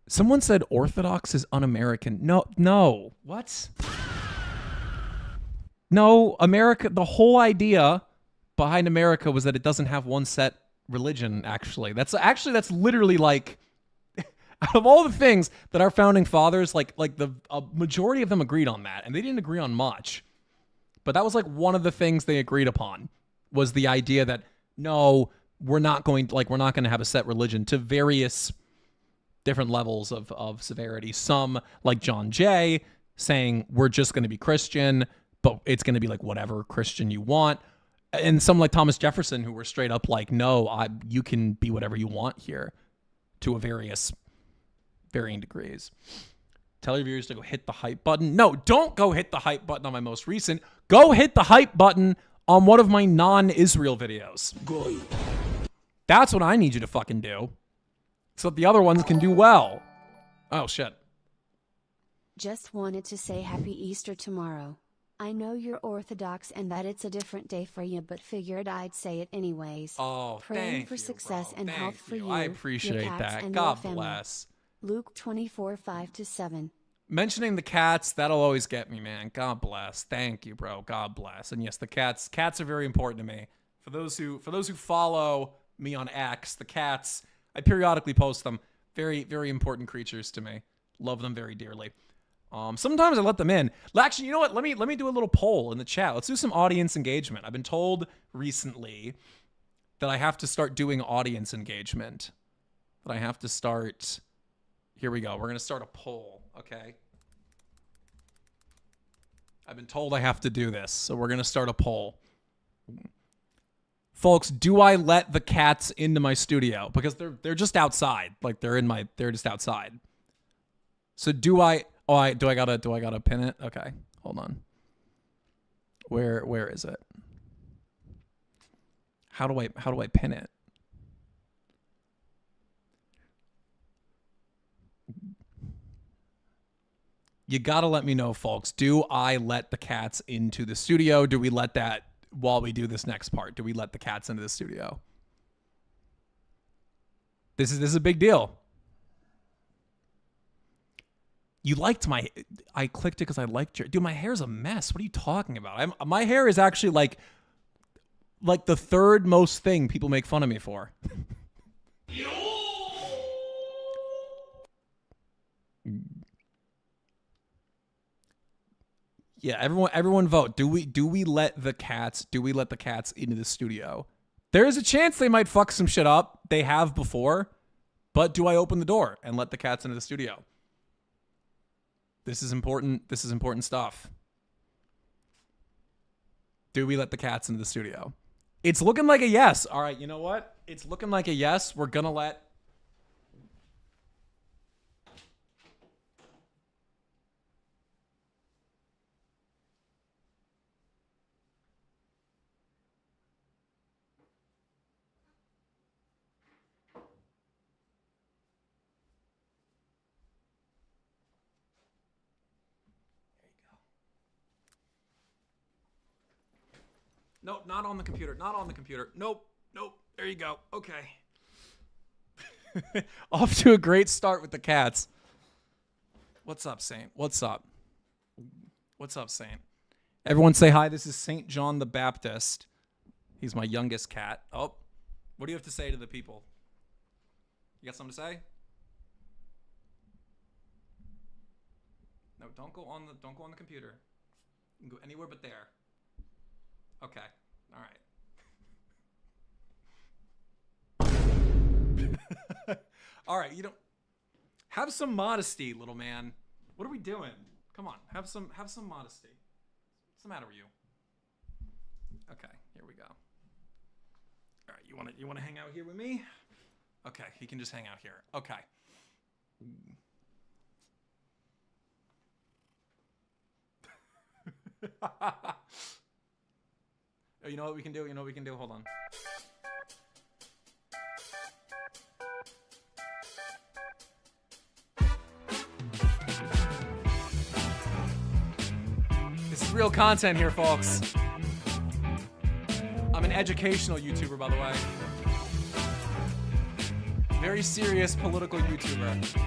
Someone said Orthodox is un-American. No. What? No, America, the whole idea behind America was that it doesn't have one set religion, actually. That's literally, like, out of all the things that our founding fathers, like a majority of them agreed on that. And they didn't agree on much. But that was, like, one of the things they agreed upon. Was the idea that, no, we're not going to have a set religion, to various different levels of severity. Some, like John Jay, saying we're just going to be Christian, but it's going to be like whatever Christian you want. And some like Thomas Jefferson, who were straight up like, no, you can be whatever you want here, to a varying degrees. Tell your viewers to go hit the hype button. No, don't go hit the hype button on my most recent. Go hit the hype button on one of my non-Israel videos. That's what I need you to fucking do, so that the other ones can do well. Oh, shit. Just wanted to say Happy Easter tomorrow. I know you're Orthodox and that it's a different day for you, but figured I'd say it anyways. Oh, praying for success and health for you. I appreciate that. And God bless. Luke 24:5-7. Mentioning the cats, that'll always get me, man. God bless. Thank you, bro. God bless. And yes, the cats are very important to me. For those who follow me on X, the cats, I periodically post them. Very, very important creatures to me. Love them very dearly. Sometimes I let them in. Actually, you know what? Let me do a little poll in the chat. Let's do some audience engagement. I've been told recently that I have to start doing audience engagement. That I have to start. Here we go. We're going to start a poll. Okay. I've been told I have to do this, so we're going to start a poll. Folks, do I let the cats into my studio? Because they're just outside. Like they're just outside. So do I gotta pin it? Okay. Hold on. Where is it? How do I pin it? You gotta let me know, folks. Do I let the cats into the studio? Do we let that while we do this next part? Do we let the cats into the studio? This is a big deal. You liked I clicked it because I liked your... Dude, my hair's a mess. What are you talking about? My hair is actually like the third most thing people make fun of me for. Yeah, everyone vote. Do we let the cats into the studio? There is a chance they might fuck some shit up. They have before. But do I open the door and let the cats into the studio? This is important. This is important stuff. Do we let the cats into the studio? It's looking like a yes. All right, you know what? It's looking like a yes. We're going to let... Nope, not on the computer. Not on the computer. Nope. There you go. Okay. Off to a great start with the cats. What's up, Saint? What's up? What's up, Saint? Everyone say hi. This is Saint John the Baptist. He's my youngest cat. Oh, what do you have to say to the people? You got something to say? No, don't go on the computer. You can go anywhere but there. Okay. All right. All right. You don't have some modesty, little man. What are we doing? Come on. Have some modesty. What's the matter with you? Okay. Here we go. All right, you want to hang out here with me? Okay, he can just hang out here. Okay. Oh, you know what we can do? You know what we can do? Hold on. This is real content here, folks. I'm an educational YouTuber, by the way. Very serious political YouTuber.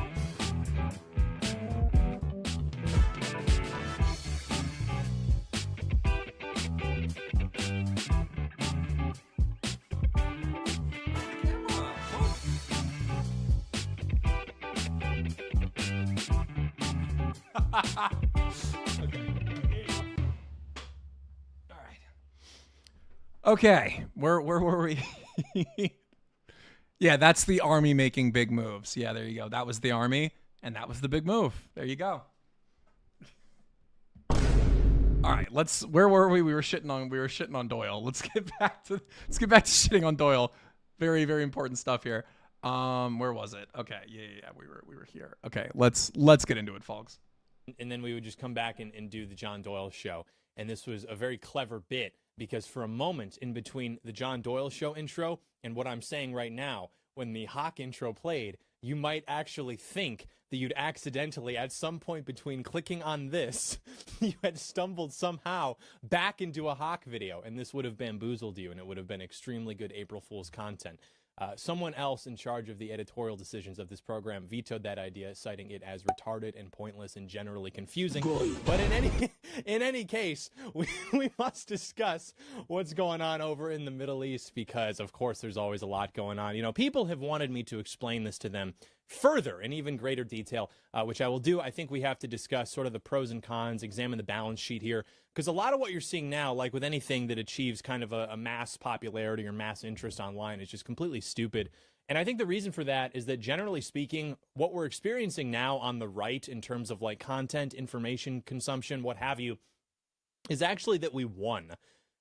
Okay, where were we? Yeah, that's the army making big moves. Yeah, there you go. That was the army, and that was the big move. There you go. All right, where were we? We were shitting on Doyle. Let's get back to shitting on Doyle. Very, very important stuff here. Where was it? Okay, yeah. We were here. Okay, let's get into it, folks. And then we would just come back and do the John Doyle show. And this was a very clever bit, because for a moment in between the John Doyle show intro and what I'm saying right now, when the Hawk intro played, you might actually think that you'd accidentally, at some point between clicking on this, you had stumbled somehow back into a Hawk video, and this would have bamboozled you, and it would have been extremely good April Fool's content. Someone else in charge of the editorial decisions of this program vetoed that idea, citing it as retarded and pointless and generally confusing. But in any case, we must discuss what's going on over in the Middle East, because, of course, there's always a lot going on. You know, people have wanted me to explain this to them further in even greater detail, which I will do. I think we have to discuss sort of the pros and cons, examine the balance sheet here, because a lot of what you're seeing now, like with anything that achieves kind of a mass popularity or mass interest online, is just completely stupid. And I think the reason for that is that, generally speaking, what we're experiencing now on the right in terms of like content, information consumption, what have you, is actually that we won.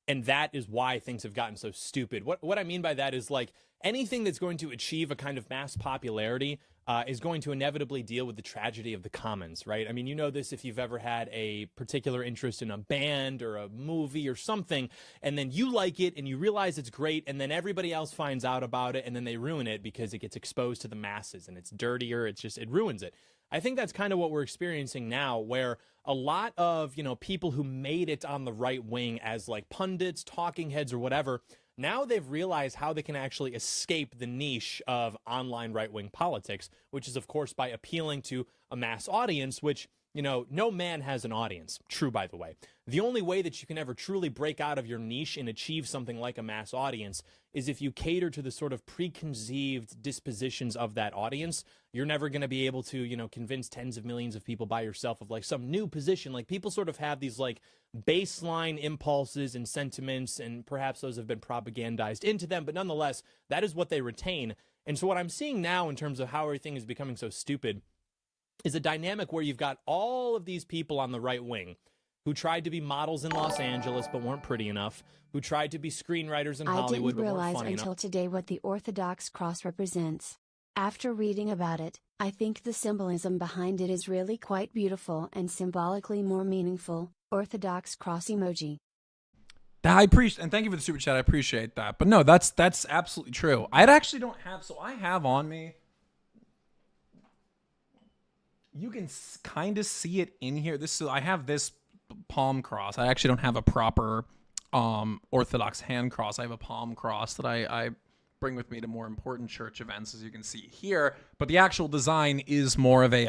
And that is why things have gotten so stupid. What I mean by that is, like, anything that's going to achieve a kind of mass popularity is going to inevitably deal with the tragedy of the commons, right? I mean, you know this if you've ever had a particular interest in a band or a movie or something, and then you like it and you realize it's great, and then everybody else finds out about it, and then they ruin it because it gets exposed to the masses and it's dirtier. It ruins it. I think that's kind of what we're experiencing now, where a lot of, you know, people who made it on the right wing as like pundits, talking heads, or whatever, now they've realized how they can actually escape the niche of online right-wing politics, which is, of course, by appealing to a mass audience, which, you know, no man has an audience. True, by the way. The only way that you can ever truly break out of your niche and achieve something like a mass audience is if you cater to the sort of preconceived dispositions of that audience. You're never going to be able to, you know, convince tens of millions of people by yourself of like some new position. Like, people sort of have these like baseline impulses and sentiments, and perhaps those have been propagandized into them, but nonetheless, that is what they retain. And so what I'm seeing now in terms of how everything is becoming so stupid is a dynamic where you've got all of these people on the right wing who tried to be models in Los Angeles but weren't pretty enough, who tried to be screenwriters in Hollywood but weren't funny enough. I didn't realize until today what the Orthodox cross represents. After reading about it, I think the symbolism behind it is really quite beautiful and symbolically more meaningful. Orthodox cross emoji. I appreciate, and thank you for the super chat. I appreciate that. But no, that's absolutely true. I actually don't have, so I have on me. You can kind of see it in here. I have this palm cross. I actually don't have a proper Orthodox hand cross. I have a palm cross that I bring with me to more important church events, as you can see here. But the actual design is more of a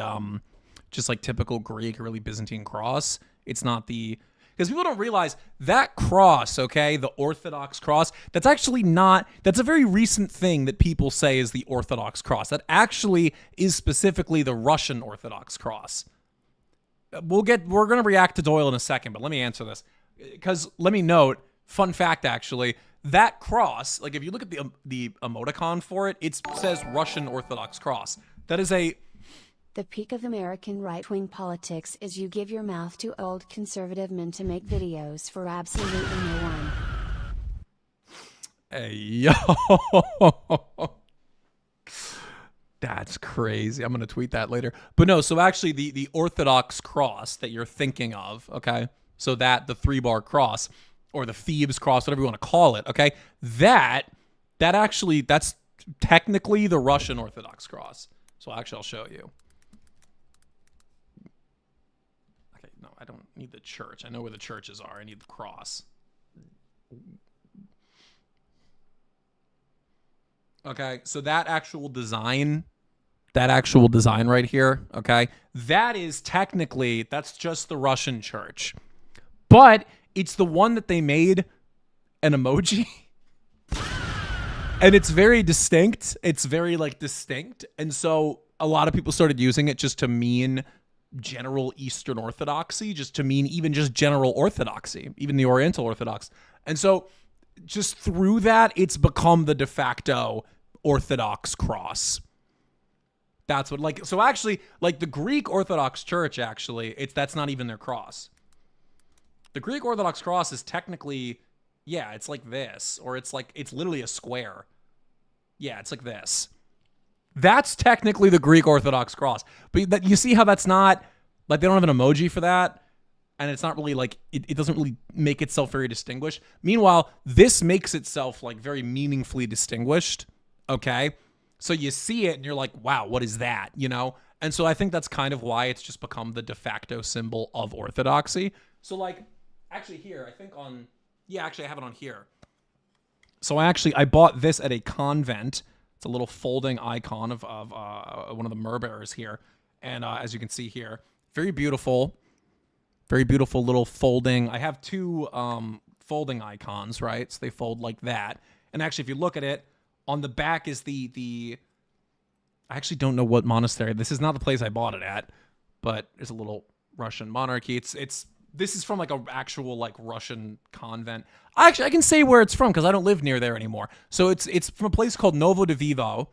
just like typical Greek, really Byzantine cross. It's not because people don't realize that cross, okay, the Orthodox cross, that's actually not, that's a very recent thing that people say is the Orthodox cross. That actually is specifically the Russian Orthodox cross. We're going to react to Doyle in a second, but let me answer this. Because let me note, fun fact actually, that cross, like if you look at the emoticon for it, it says Russian Orthodox cross. That is The peak of American right-wing politics is you give your mouth to old conservative men to make videos for absolutely no one. Hey, yo. That's crazy. I'm going to tweet that later. But no, so actually the Orthodox cross that you're thinking of, okay? So that the 3-bar cross or the Thebes cross, whatever you want to call it, okay? That's technically the Russian Orthodox cross. So actually I'll show you. Okay, no, I don't need the church. I know where the churches are. I need the cross. Okay, so that actual design right here, okay, that's just the Russian church. But it's the one that they made an emoji. And it's very distinct. It's very, distinct. And so a lot of people started using it just to mean general Eastern Orthodoxy, just to mean even just general Orthodoxy, even the Oriental Orthodox. And so just through that, it's become the de facto Orthodox cross. That's what, so actually, the Greek Orthodox Church, actually, that's not even their cross. The Greek Orthodox cross is technically, yeah, it's like this, or it's literally a square. Yeah, it's like this. That's technically the Greek Orthodox cross. But you see how that's not, they don't have an emoji for that? And it's not really, it doesn't really make itself very distinguished. Meanwhile, this makes itself, very meaningfully distinguished, okay? So you see it and you're like, wow, what is that, And so I think that's kind of why it's just become the de facto symbol of Orthodoxy. So, actually here, I think actually I have it on here. So I bought this at a convent. It's a little folding icon of one of the myrrh bearers here. And as you can see here, very beautiful little folding. I have two folding icons, right? So they fold like that. And actually, if you look at it, on the back is I actually don't know what monastery. This is not the place I bought it at, but there's a little Russian monarchy. This is from an actual Russian convent. I can say where it's from because I don't live near there anymore. So it's from a place called Novo Devivo.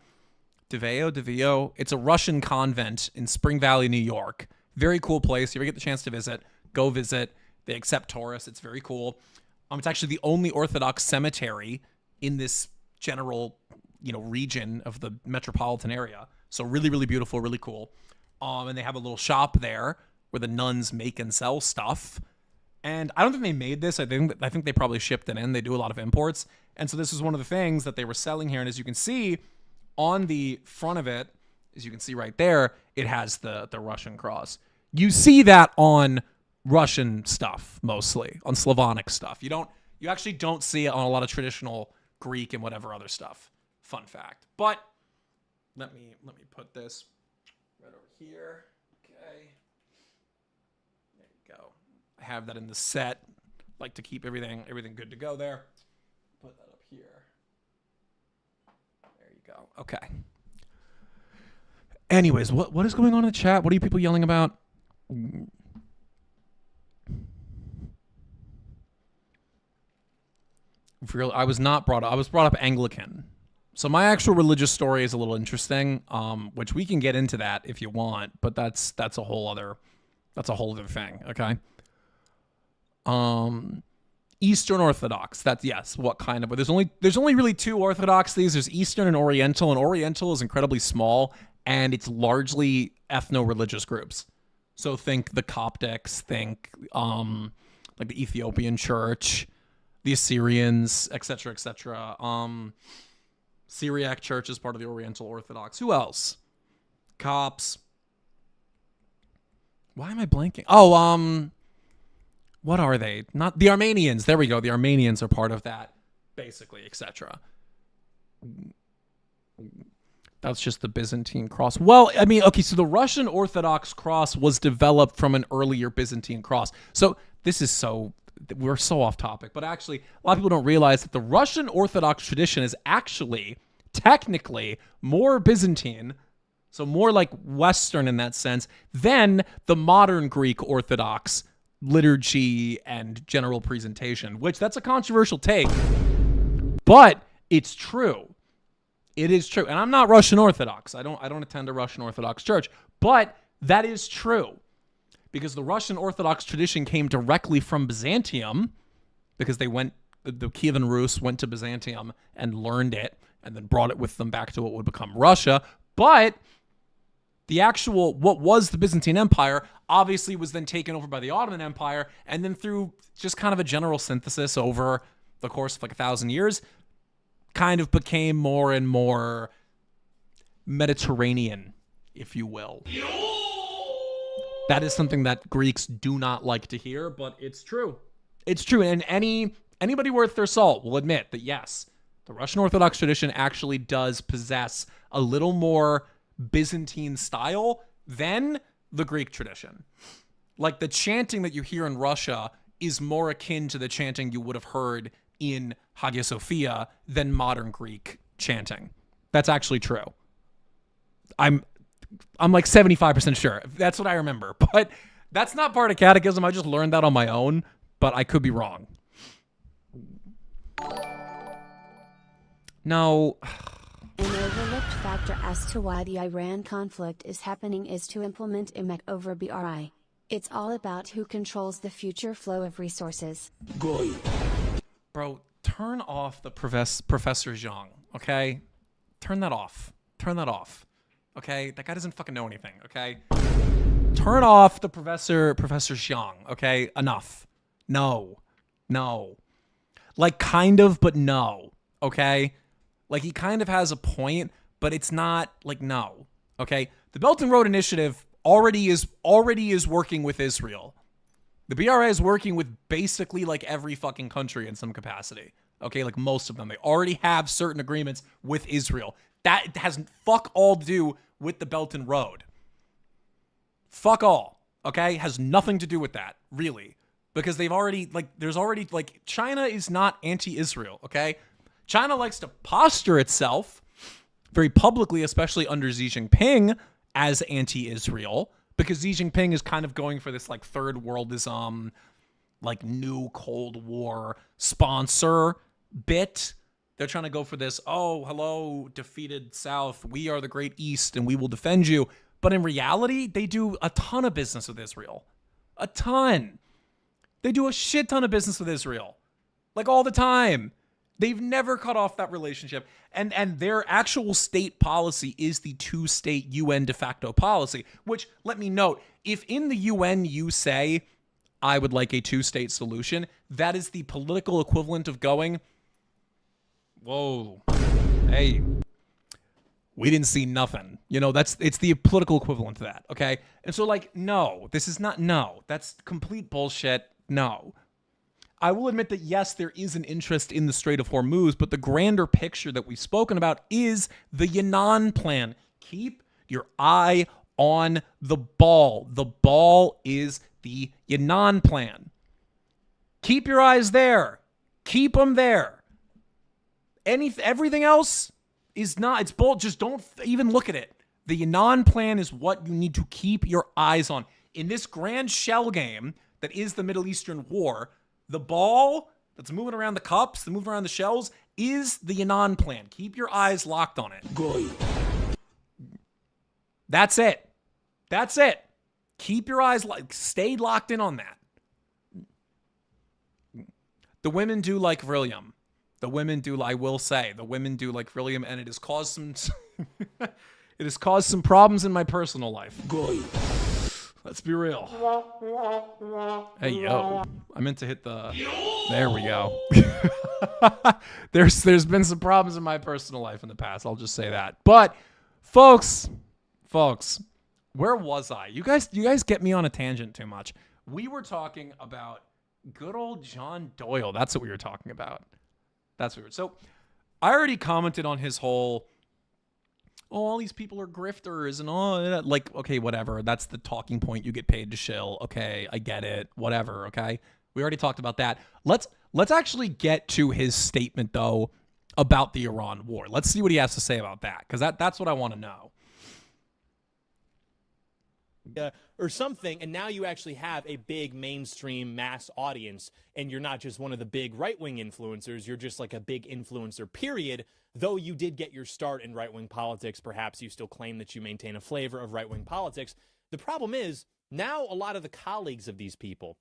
Devio. It's a Russian convent in Spring Valley, New York. Very cool place. If you ever get the chance to visit, go visit. They accept tourists. It's very cool. It's actually the only Orthodox cemetery in this general, region of the metropolitan area. So really, really beautiful, really cool. And they have a little shop there where the nuns make and sell stuff. And I don't think they made this. I think they probably shipped it in. They do a lot of imports. And so this is one of the things that they were selling here. And as you can see on the front of it, as you can see right there, it has the Russian cross. You see that on Russian stuff, mostly on Slavonic stuff. You actually don't see it on a lot of traditional Greek and whatever other stuff. Fun fact. But let me put this right over here. Okay. There you go. I have that in the set. Like to keep everything good to go there. Put that up here. There you go. Okay. Anyways, what is going on in the chat? What are you people yelling about? I was brought up Anglican. So my actual religious story is a little interesting, which we can get into that if you want, but that's a whole other thing, okay? Eastern Orthodox. What kind of? But there's only really two orthodoxies. There's Eastern and Oriental, and Oriental is incredibly small, and it's largely ethno-religious groups. So think the Coptics, think the Ethiopian Church, the Assyrians, etc., etc. Syriac Church is part of the Oriental Orthodox. Who else? Copts. Why am I blanking? Oh, what are they? Not the Armenians. There we go. The Armenians are part of that, basically, etc. That's just the Byzantine cross. Well, I mean, okay, so the Russian Orthodox cross was developed from an earlier Byzantine cross. So we're so off topic, but actually, a lot of people don't realize that the Russian Orthodox tradition is actually technically more Byzantine, so more like Western in that sense, than the modern Greek Orthodox liturgy and general presentation, which that's a controversial take, but it's true. It is true. And I'm not Russian Orthodox. I don't attend a Russian Orthodox church, but that is true because the Russian Orthodox tradition came directly from Byzantium because they went the Kievan Rus went to Byzantium and learned it and then brought it with them back to what would become Russia. But the actual, what was the Byzantine Empire, obviously was then taken over by the Ottoman Empire, and then through just kind of a general synthesis over the course of like 1,000 years, kind of became more and more Mediterranean, if you will. That is something that Greeks do not like to hear, but it's true. It's true, and anybody worth their salt will admit that yes, the Russian Orthodox tradition actually does possess a little more Byzantine style than the Greek tradition. Like the chanting that you hear in Russia is more akin to the chanting you would have heard in Hagia Sophia than modern Greek chanting. That's actually true. I'm like 75% sure. That's what I remember. But that's not part of catechism. I just learned that on my own, but I could be wrong. No. An overlooked factor as to why the Iran conflict is happening is to implement IMEC over BRI. It's all about who controls the future flow of resources. Bro, turn off the Professor Zhang, okay? Turn that off. Turn that off. Okay? That guy doesn't fucking know anything, okay? Turn off the Professor Zhang, okay? Enough. No. Like, kind of, but no, okay? Like, he kind of has a point, but it's not, like, no, okay? The Belt and Road Initiative already is working with Israel. The BRA is working with basically, like, every fucking country in some capacity, okay? Like, most of them. They already have certain agreements with Israel. That has fuck all to do with the Belt and Road. Fuck all, okay? Has nothing to do with that, really. Because they've already, like, there's already, like, China is not anti-Israel, okay? China likes to posture itself very publicly, especially under Xi Jinping, as anti-Israel, because Xi Jinping is kind of going for this, like, third worldism, like, new Cold War sponsor bit. They're trying to go for this, oh, hello, defeated South, we are the great East, and we will defend you. But in reality, they do a ton of business with Israel. A ton. They do a shit ton of business with Israel. Like, all the time. They've never cut off that relationship. And their actual state policy is the two-state UN de facto policy, which, let me note, if in the UN you say, I would like a two-state solution, that is the political equivalent of going, whoa, hey, we didn't see nothing. You know, it's the political equivalent to that, okay? And so, like, no, this is not, no, that's complete bullshit, no. I will admit that, yes, there is an interest in the Strait of Hormuz, but the grander picture that we've spoken about is the Yinon plan. Keep your eye on the ball. The ball is the Yinon plan. Keep your eyes there. Keep them there. Everything else is not, it's bull. Just don't even look at it. The Yinon plan is what you need to keep your eyes on. In this grand shell game that is the Middle Eastern war, the ball that's moving around the cups, that moving around the shells, is the Yinon plan. Keep your eyes locked on it. That's it. That's it. Keep your eyes, stay locked in on that. The women do like Vrillium. The women do, I will say, the women do like Vrillium, and it has caused some, it has caused some problems in my personal life. Let's be real. Hey, yo. I meant to hit the... There we go. There's been some problems in my personal life in the past. I'll just say that. But, folks, where was I? You guys get me on a tangent too much. We were talking about good old John Doyle. That's what we were talking about. That's what we were... So, I already commented on his whole... Oh, all these people are grifters and all, like, okay, whatever. That's the talking point you get paid to shill. Okay, I get it. Whatever, okay? We already talked about that. Let's actually get to his statement, though, about the Iran war. Let's see what he has to say about that, because that's what I want to know. Or something, and now you actually have a big mainstream mass audience, and you're not just one of the big right-wing influencers, you're just like a big influencer, period. Though you did get your start in right-wing politics, perhaps you still claim that you maintain a flavor of right-wing politics. The problem is, now a lot of the colleagues of these people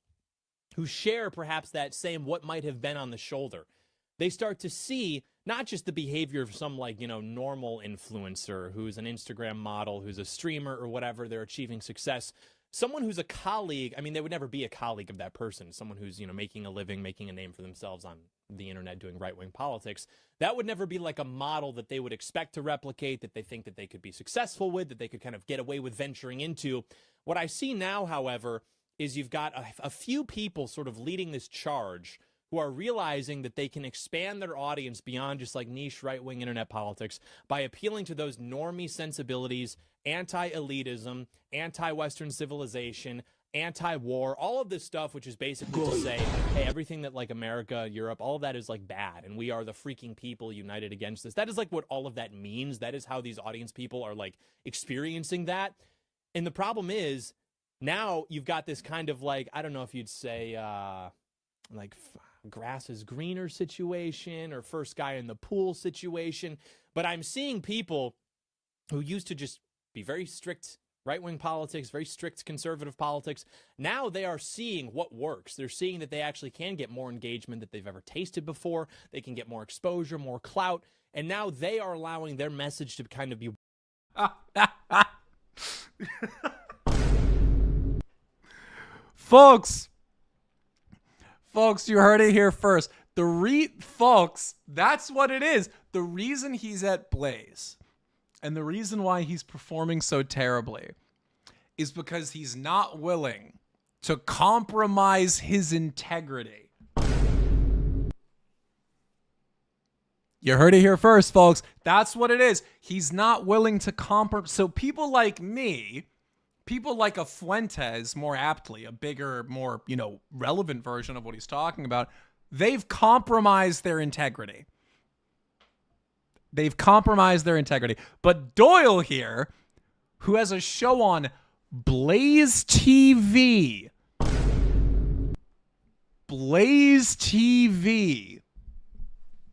who share perhaps that same what might have been on the shoulder. They start to see not just the behavior of some normal influencer who's an Instagram model, who's a streamer or whatever, they're achieving success. Someone who's a colleague, I mean, they would never be a colleague of that person. Someone who's, making a living, making a name for themselves on the internet, doing right-wing politics. That would never be like a model that they would expect to replicate, that they think that they could be successful with, that they could kind of get away with venturing into. What I see now, however, is you've got a few people sort of leading this charge who are realizing that they can expand their audience beyond just like niche right-wing internet politics by appealing to those normie sensibilities, anti-elitism, anti-Western civilization, anti-war, all of this stuff, which is basically to say, hey, everything that like America, Europe, all of that is like bad, and we are the freaking people united against this. That is like what all of that means. That is how these audience people are like experiencing that. And the problem is now you've got this kind of like, I don't know if you'd say like grass is greener situation or first guy in the pool situation. But I'm seeing people who used to just be very strict right-wing politics, very strict conservative politics. Now they are seeing what works. They're seeing that they actually can get more engagement that they've ever tasted before. They can get more exposure, more clout. And now they are allowing their message to kind of be... Folks, you heard it here first. Folks, that's what it is. The reason he's at Blaze and the reason why he's performing so terribly is because he's not willing to compromise his integrity. You heard it here first, folks. That's what it is. He's not willing to compromise. So people like me, people like a Fuentes, more aptly, a bigger, more, relevant version of what he's talking about, they've compromised their integrity. They've compromised their integrity. But Doyle here, who has a show on Blaze TV,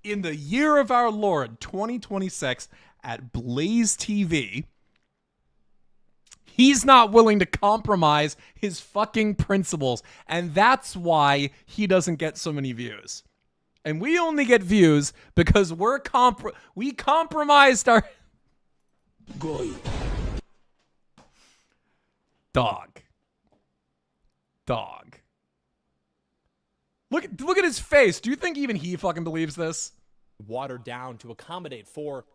in the year of our Lord, 2026, at Blaze TV, he's not willing to compromise his fucking principles. And that's why he doesn't get so many views. And we only get views because we compromised our... Dog. Look at his face. Do you think even he fucking believes this? Watered down to accommodate for...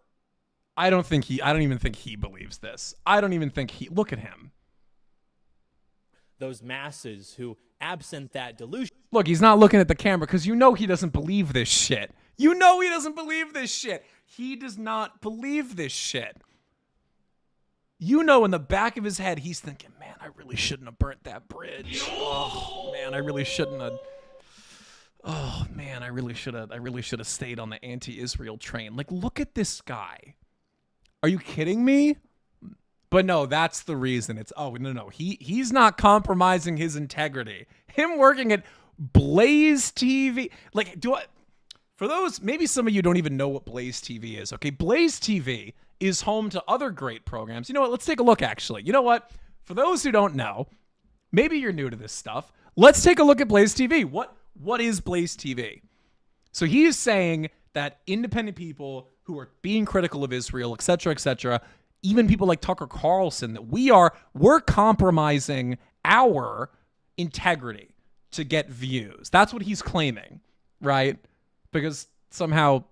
I don't even think he believes this. Look at him. Those masses who, absent that delusion... Look, he's not looking at the camera because he doesn't believe this shit. He doesn't believe this shit. He does not believe this shit. In the back of his head, he's thinking, man, I really shouldn't have burnt that bridge. Oh, man, I really shouldn't have. Oh, man, I really should have stayed on the anti-Israel train. Like, look at this guy. Are you kidding me? But no, that's the reason. No. He's not compromising his integrity. Him working at Blaze TV. Like, for those, maybe some of you don't even know what Blaze TV is. Okay, Blaze TV is home to other great programs. You know what? Let's take a look, actually. You know what? For those who don't know, maybe you're new to this stuff. Let's take a look at Blaze TV. What is Blaze TV? So he is saying that independent people who are being critical of Israel, et cetera, even people like Tucker Carlson, that we're compromising our integrity to get views. That's what he's claiming, right? Because somehow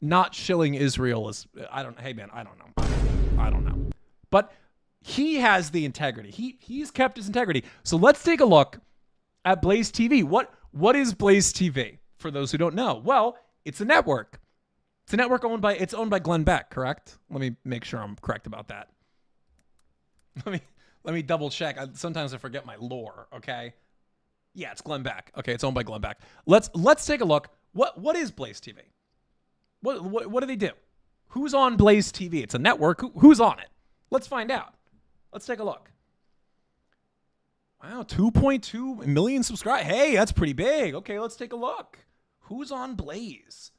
not shilling Israel is, I don't know. But he has the integrity. He's kept his integrity. So let's take a look at Blaze TV. What is Blaze TV? For those who don't know, well, it's a network. It's a network owned by Glenn Beck, correct? Let me make sure I'm correct about that. Let me double check. Sometimes I forget my lore, okay? Yeah, it's Glenn Beck. Okay, it's owned by Glenn Beck. Let's take a look. What is Blaze TV? What do they do? Who's on Blaze TV? It's a network. Who's on it? Let's find out. Let's take a look. Wow, 2.2 million subscribers. Hey, that's pretty big. Okay, let's take a look. Who's on Blaze?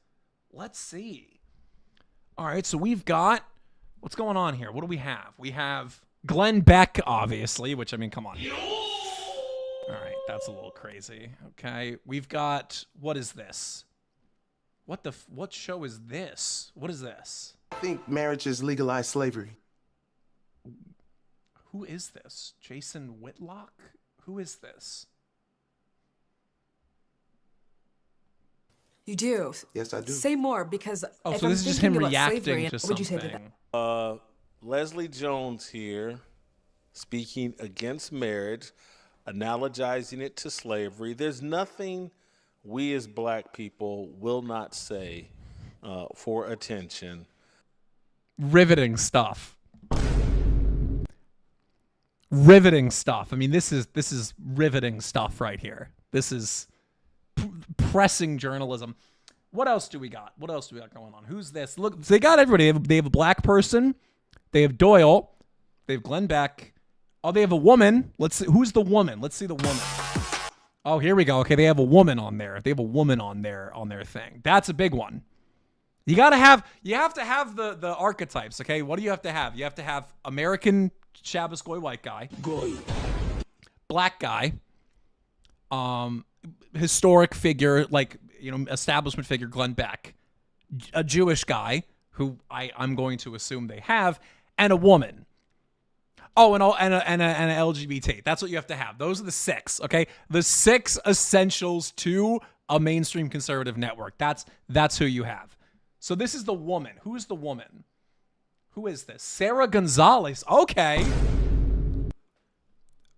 Let's see. All right, so we've got... What's going on here? What do we have? We have Glenn Beck, obviously, which, I mean, come on. All right, That's a little crazy. Okay, we've got, what is this? What show is this? What is this? I think marriage has legalized slavery. Who is this? Jason Whitlock? Who is this? You do? Yes, I do. Say more, because Oh, if so I'm this is just thinking him about reacting slavery, to what would you say to something. that? Leslie Jones here, speaking against marriage, analogizing it to slavery. There's nothing we as black people will not say for attention. Riveting stuff. Riveting stuff. I mean, this is riveting stuff right here. This is pressing journalism. What else do we got? What else do we got going on? Who's this? Look, they got everybody. They have a black person. They have Doyle. They have Glenn Beck. Oh, they have a woman. Let's see. Who's the woman? Let's see the woman. Oh, here we go. Okay, they have a woman on there. They have a woman on their thing. That's a big one. You have to have the archetypes, okay? What do you have to have? You have to have American Shabbos goy white guy. Goy. Black guy. Historic figure, like, establishment figure, Glenn Beck. A Jewish guy, who I'm going to assume they have, and a woman. Oh, and an LGBT. That's what you have to have. Those are the 6, okay? The 6 essentials to a mainstream conservative network. That's who you have. So this is the woman. Who's the woman? Who is this? Sarah Gonzalez. Okay.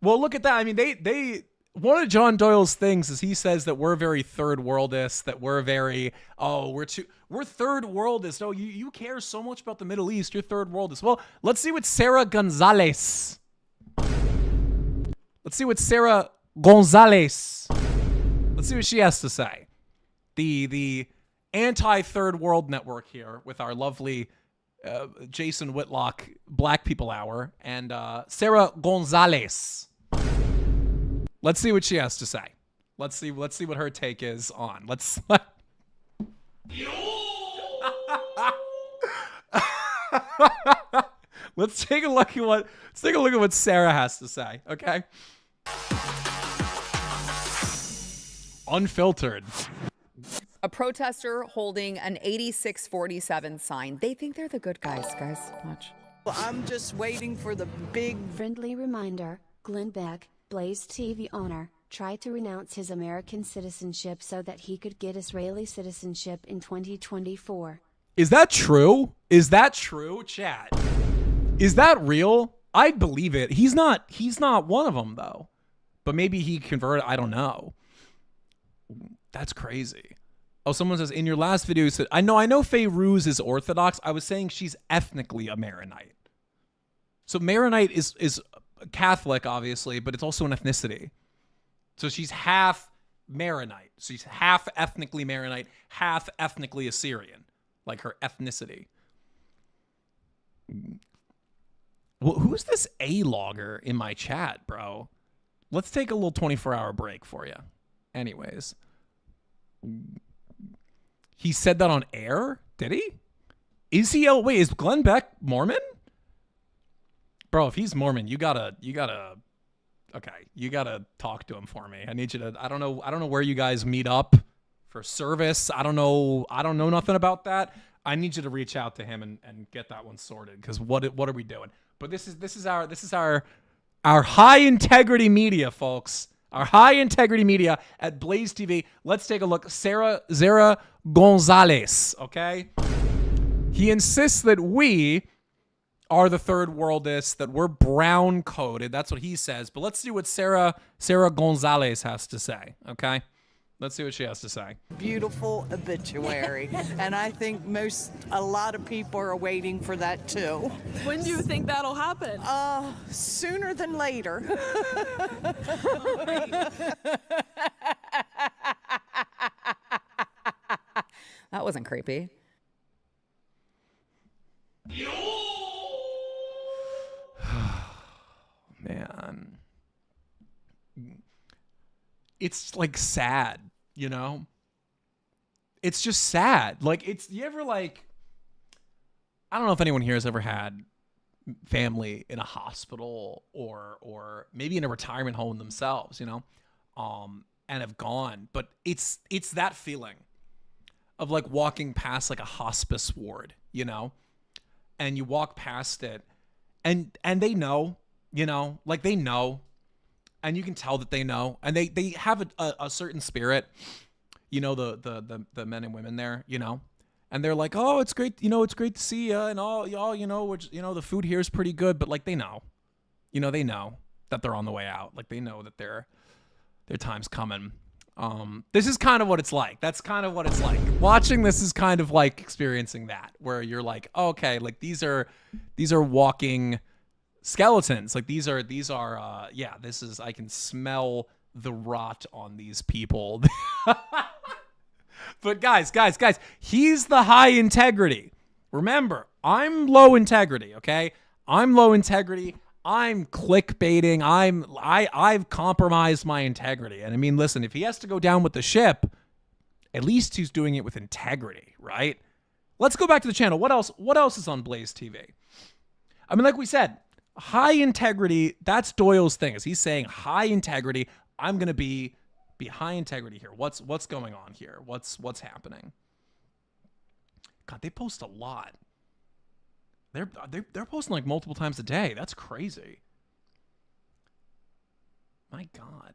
Well, look at that. I mean, they one of John Doyle's things is he says that we're very third worldist, that we're very, we're third worldist. Oh, you care so much about the Middle East. You're third worldist. Well, let's see what Sarah Gonzalez. Let's see what Sarah Gonzalez. Let's see what she has to say. The anti-third world network here with our lovely Jason Whitlock Black People Hour and Sarah Gonzalez. Let's see what she has to say. Let's see what her take is on. Let's take a look at what Sarah has to say, okay? Unfiltered. A protester holding an 8647 sign. They think they're the good guys. Watch. Well, I'm just waiting for the big... Friendly reminder, Glenn Beck, Blaze TV owner, tried to renounce his American citizenship so that he could get Israeli citizenship in 2024. Is that true? Is that true, chat? Is that real? I'd believe it. He's not one of them, though. But maybe he converted. I don't know. That's crazy. Oh, someone says, in your last video, you said, I know Fairuz is Orthodox. I was saying she's ethnically a Maronite. So Maronite is Catholic, obviously, but it's also an ethnicity. So she's half Maronite. She's half ethnically Maronite, half ethnically Assyrian, like her ethnicity. Well, who's this A-logger in my chat, bro? Let's take a little 24-hour break for you. Anyways. He said that on air? Did he? Is he? Wait, is Glenn Beck Mormon? Bro, if he's Mormon, you gotta talk to him for me. I need you to, I don't know where you guys meet up for service. I don't know nothing about that. I need you to reach out to him and get that one sorted, because what are we doing? But this is our high integrity media, folks. Our high integrity media at Blaze TV. Let's take a look. Sarah Gonzalez, okay? He insists that we are the third worldists, that we're brown coded. That's what he says. But let's see what Sarah Gonzalez has to say, okay? Let's see what she has to say. Beautiful obituary. And I think a lot of people are waiting for that too. When do you think that'll happen? Sooner than later. That wasn't creepy. Man. It's like sad, you know? It's just sad. Like, you ever like, I don't know if anyone here has ever had family in a hospital or maybe in a retirement home themselves, you know? and have gone. But it's that feeling of like walking past like a hospice ward, you know, and you walk past it and they know, you know, like they know, and you can tell that they know, and they have a certain spirit, you know, the men and women there, you know, and they're like, oh, it's great, you know, it's great to see you, and all y'all, you know, which, you know, the food here is pretty good, but like they know, you know, they know that they're on the way out, like they know that their time's coming. This is kind of what it's like. That's kind of what it's like. Watching this is kind of like experiencing that, where you're like, oh, okay, like these are walking skeletons. Like these are yeah, this is, I can smell the rot on these people. But guys, he's the high integrity. Remember, I'm low integrity, okay? I'm low integrity. I'm clickbaiting. I've compromised my integrity. And I mean, listen, if he has to go down with the ship, at least he's doing it with integrity, right? Let's go back to the channel. What else is on Blaze TV? I mean, like we said, high integrity, that's Doyle's thing. Is he's saying high integrity, I'm going to be high integrity here. What's going on here? What's happening? God, they post a lot. They're posting like multiple times a day. That's crazy. My God,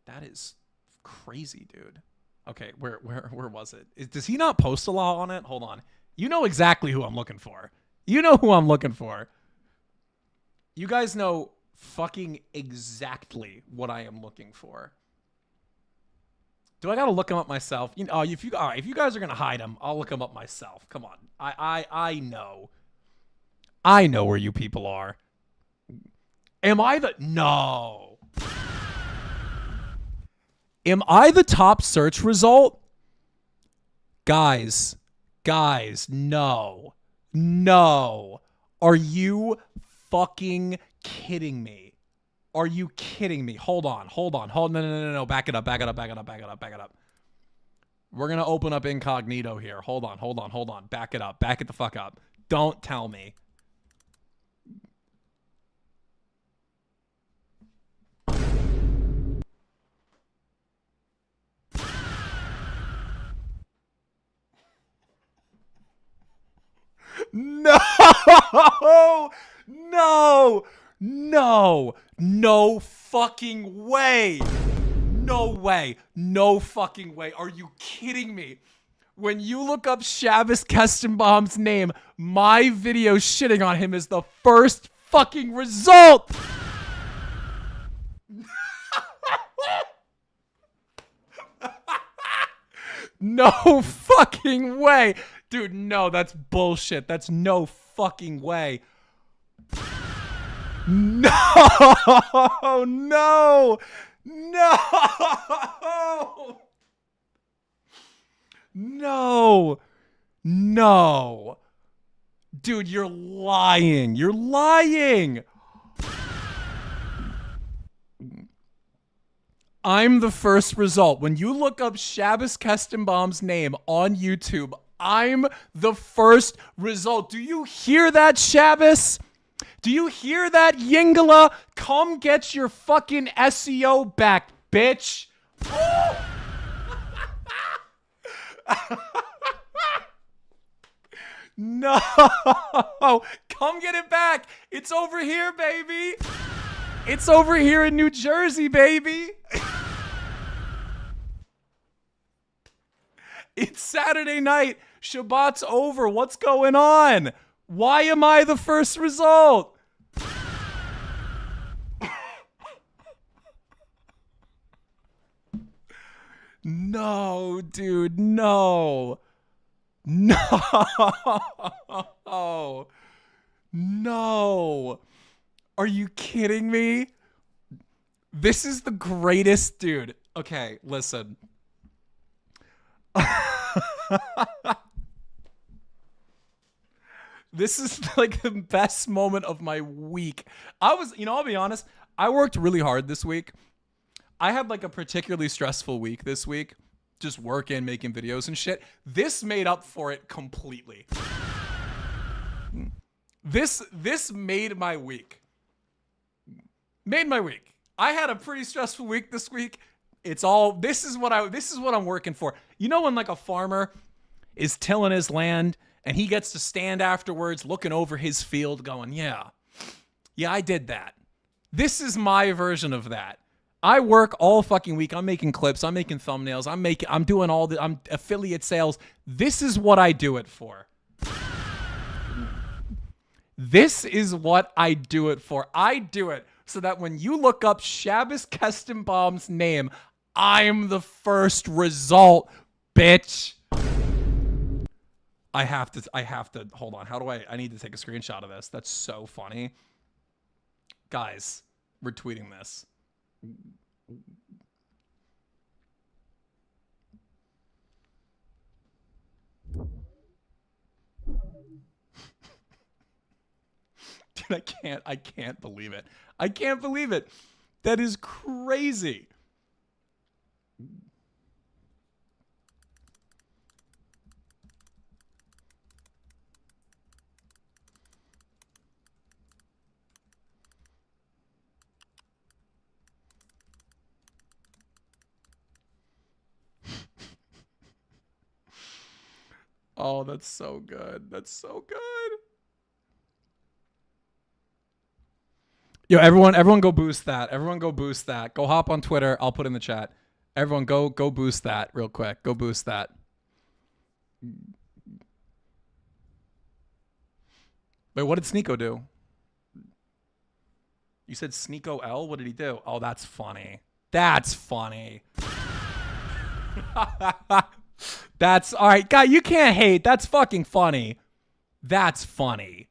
that is crazy, dude. Okay, where was it? Does he not post a lot on it? Hold on. You know exactly who I'm looking for. You know who I'm looking for. You guys know fucking exactly what I am looking for. Do I gotta look him up myself? You know, if you guys are gonna hide him, I'll look him up myself. Come on, I know. I know where you people are. Am I the... No. Am I the top search result? Guys, no. No. Are you fucking kidding me? Are you kidding me? Hold on. No. Back it up. We're going to open up incognito here. Hold on. Back it up. Back it the fuck up. Don't tell me. No fucking way. No fucking way. Are you kidding me? When you look up Shabbos Kestenbaum's name, my video shitting on him is the first fucking result. No fucking way. Dude, no, that's bullshit. That's no fucking way. No. Dude, you're lying. I'm the first result. When you look up Shabbos Kestenbaum's name on YouTube, I'm the first result. Do you hear that, Shabbos? Do you hear that, Yingala? Come get your fucking SEO back, bitch. No. Come get it back. It's over here, baby. It's over here in New Jersey, baby. It's Saturday night. Shabbat's over. What's going on? Why am I the first result? No, dude, no. Are you kidding me? This is the greatest, dude. Okay, listen. This is like the best moment of my week. I'll be honest, I worked really hard this week. I had like a particularly stressful week this week, just working, making videos and shit. This made up for it completely. This made my week. I had a pretty stressful week this week. It's all, this is what I'm working for. You know when like a farmer is tilling his land and he gets to stand afterwards looking over his field going, yeah, I did that. This is my version of that. I work all fucking week. I'm making clips. I'm making thumbnails. I'm doing I'm affiliate sales. This is what I do it for. This is what I do it for. I do it so that when you look up Shabbos Kestenbaum's name, I'm the first result, bitch. I have to, hold on. How do I need to take a screenshot of this. That's so funny. Guys, we're tweeting this. Dude, I can't believe it. I can't believe it. That is crazy. Oh, that's so good. That's so good. Yo, everyone go boost that. Everyone go boost that. Go hop on Twitter. I'll put in the chat. Everyone go boost that real quick. Go boost that. Wait, what did Sneeko do? You said Sneeko L? What did he do? Oh, that's funny. That's funny. That's all right, guy. You can't hate. That's fucking funny. That's funny.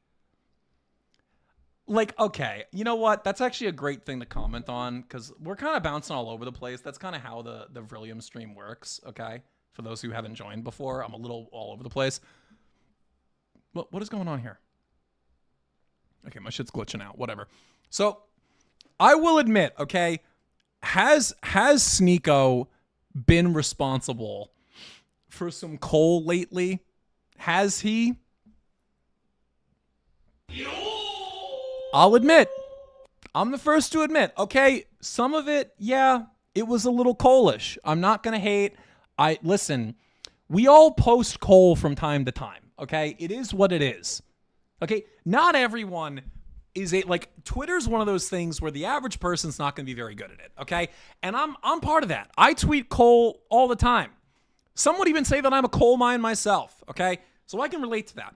Like, okay, you know what? That's actually a great thing to comment on because we're kind of bouncing all over the place. That's kind of how the Vrillium stream works, okay? For those who haven't joined before, I'm a little all over the place. What is going on here? Okay, my shit's glitching out. Whatever. So, I will admit, okay, has Sneeko been responsible for some coal lately? Has he? I'll admit. I'm the first to admit. Okay, some of it, yeah, it was a little coalish. I'm not going to hate. Listen, we all post coal from time to time, okay? It is what it is. Okay? Not everyone is like Twitter's one of those things where the average person's not going to be very good at it, okay? And I'm part of that. I tweet coal all the time. Some would even say that I'm a coal mine myself, okay? So I can relate to that.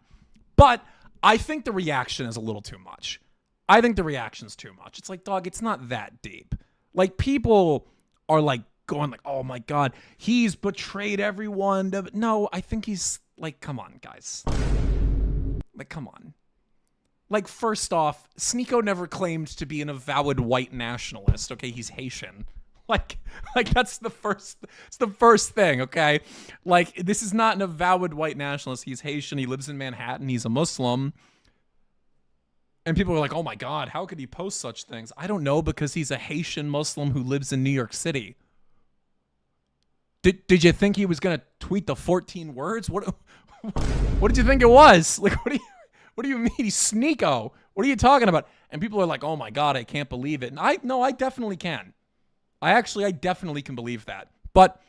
But I think the reaction is a little too much. I think the reaction's too much. It's like, dog, it's not that deep. Like, people are like going like, oh my God, he's betrayed everyone. No, I think he's like, come on, guys. Like, come on. Like, first off, Sneeko never claimed to be an avowed white nationalist. Okay, he's Haitian. Like that's the first. It's the first thing. Okay, like this is not an avowed white nationalist. He's Haitian. He lives in Manhattan. He's a Muslim. And people are like, "Oh my God, how could he post such things?" I don't know, because he's a Haitian Muslim who lives in New York City. Did you think he was gonna tweet the 14 words? What did you think it was? Like, what do you mean he's Sneeko? What are you talking about? And people are like, "Oh my God, I can't believe it." And I definitely can. I definitely can believe that. But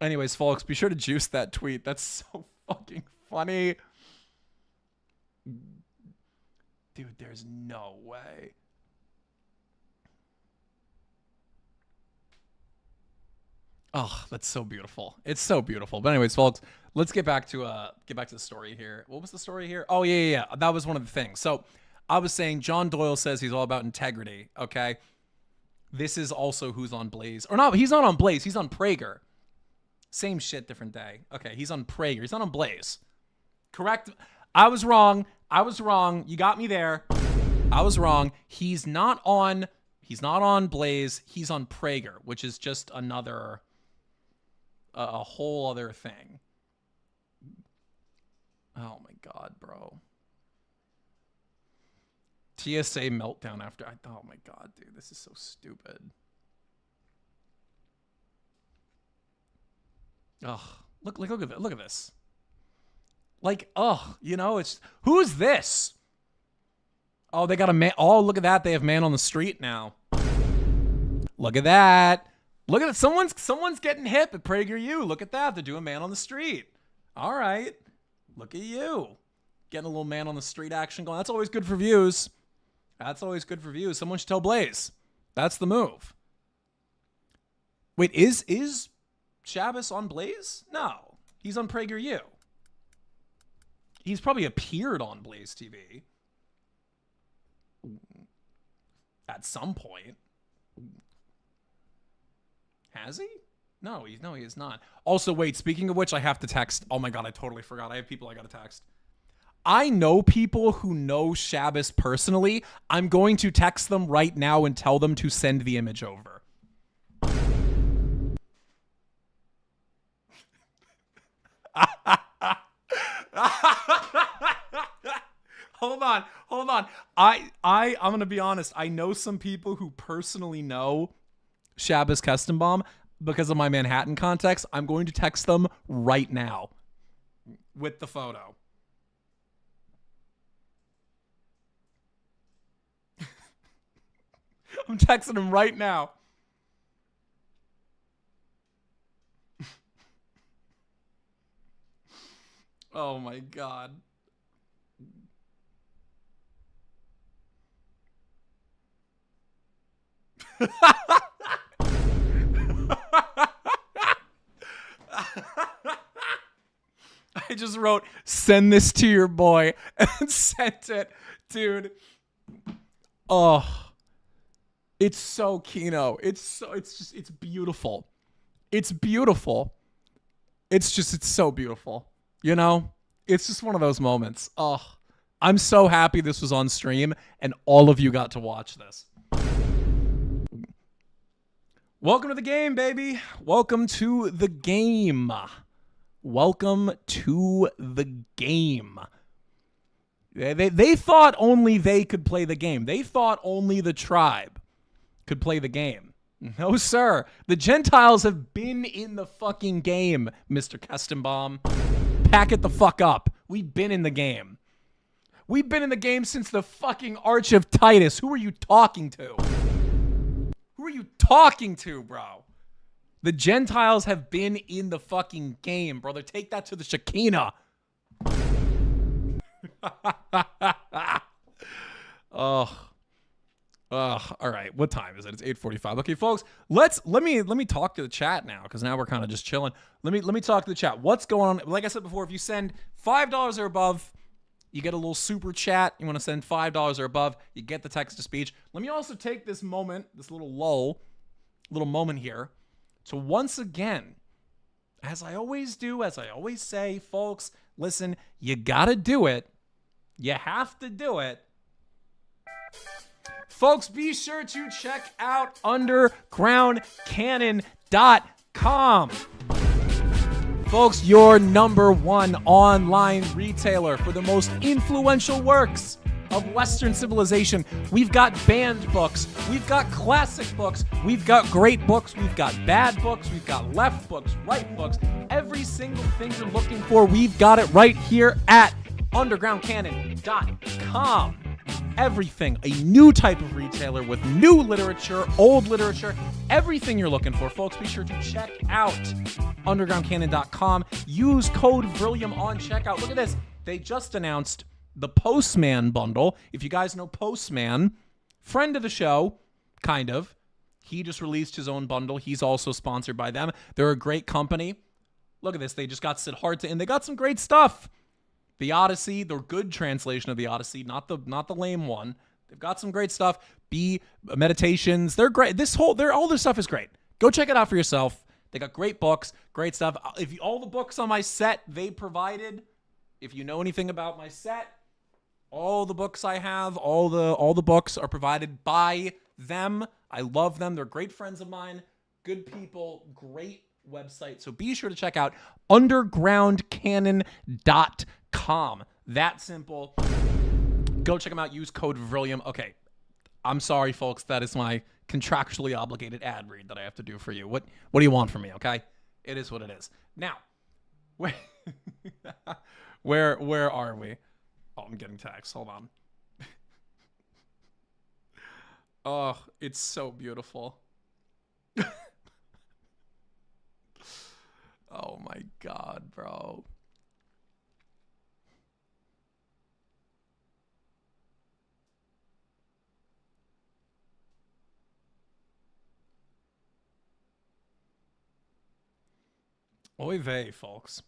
anyways, folks, be sure to juice that tweet. That's so fucking funny. Dude, there's no way. Oh, that's so beautiful. It's so beautiful. But anyways, folks, let's get back to the story here. What was the story here? Oh, yeah. That was one of the things. So I was saying John Doyle says he's all about integrity, okay? This is also who's on Blaze. Or no, he's not on Blaze. He's on Prager. Same shit, different day. Okay, he's on Prager. He's not on Blaze. Correct. I was wrong. You got me there. I was wrong. He's not on Blaze. He's on Prager, which is just another, a whole other thing. Oh my God, bro. TSA meltdown after. Oh my God, dude, this is so stupid. Ugh, look at this. Like, it's who's this? Oh, they got a man. Oh, look at that. They have man on the street now. Look at that. Look at it. Someone's getting hip at PragerU. Look at that. They're doing man on the street. All right. Look at you. Getting a little man on the street action going. That's always good for views. That's always good for views. Someone should tell Blaze. That's the move. Wait, is Shabbos on Blaze? No. He's on PragerU. He's probably appeared on Blaze TV. At some point. Has he? No, he is not. Also, wait, speaking of which, I have to text. Oh my God, I totally forgot. I have people I got to text. I know people who know Shabbos personally. I'm going to text them right now and tell them to send the image over. Hold on. I'm going to be honest. I know some people who personally know Shabbos Kestenbaum because of my Manhattan context. I'm going to text them right now with the photo. I'm texting him right now. Oh my God. I just wrote, send this to your boy, and sent it. Dude. Oh. It's so Kino. It's beautiful. It's beautiful. It's so beautiful. You know? It's just one of those moments. Oh. I'm so happy this was on stream and all of you got to watch this. Welcome to the game, baby. Welcome to the game. Welcome to the game. They thought only they could play the game. They thought only the tribe could play the game. No, sir. The Gentiles have been in the fucking game, Mr. Kestenbaum. Pack it the fuck up. We've been in the game. We've been in the game since the fucking Arch of Titus. Who are you talking to? Who are you talking to, bro? The Gentiles have been in the fucking game, brother. Take that to the Shekinah. All right. What time is it? It's 8:45. Okay, folks. Let me talk to the chat now, because now we're kind of just chilling. Let me talk to the chat. What's going on? Like I said before, if you send $5 or above, you get a little super chat. You want to send $5 or above, you get the text to speech. Let me also take this moment, this little moment here, to once again, as I always do, as I always say, folks, listen, you gotta do it. You have to do it. Folks, be sure to check out undergroundcannon.com. Folks, your #1 online retailer for the most influential works of Western civilization. We've got banned books. We've got classic books. We've got great books. We've got bad books. We've got left books, right books. Every single thing you're looking for, we've got it right here at undergroundcannon.com. Everything, a new type of retailer with new literature, old literature, everything you're looking for. Folks, be sure to check out undergroundcannon.com. Use code VRILLIUM on checkout. Look at this. They just announced the Postman bundle. If you guys know Postman, friend of the show, kind of. He just released his own bundle. He's also sponsored by them. They're a great company. Look at this. They just got Siddhartha, and they got some great stuff. The Odyssey, the good translation of the Odyssey, not the lame one. They've got some great stuff. Meditations, they're great. All this stuff is great. Go check it out for yourself. They got great books, great stuff. All the books on my set they provided. If you know anything about my set, all the books I have, all the books are provided by them. I love them. They're great friends of mine. Good people, great website. So be sure to check out undergroundcannon.com. That simple. Go check them out. Use code VRILLIUM. Okay. I'm sorry, folks. That is my contractually obligated ad read that I have to do for you. What do you want from me, okay? It is what it is. Now, where are we? Oh, I'm getting text. Hold on. Oh, it's so beautiful. God, bro. Oy vey, folks.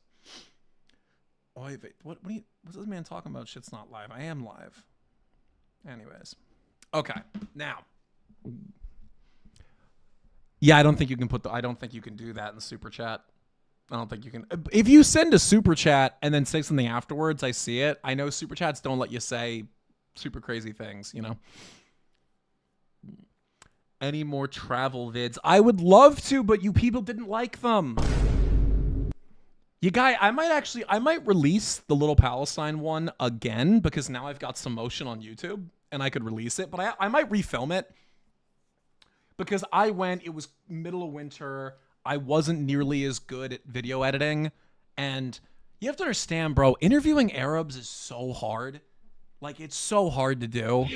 Oy vey. What's this man talking about? Shit's not live. I am live. Anyways. Okay. Now. Yeah, I don't think you can I don't think you can do that in the super chat. I don't think you can. If you send a super chat and then say something afterwards, I see it. I know super chats don't let you say super crazy things, you know. Any more travel vids? I would love to, but you people didn't like them. I might release the Little Palestine one again because now I've got some motion on YouTube and I could release it, but I might refilm it because it was middle of winter. I wasn't nearly as good at video editing, and you have to understand, bro, interviewing Arabs is so hard. Like, it's so hard to do.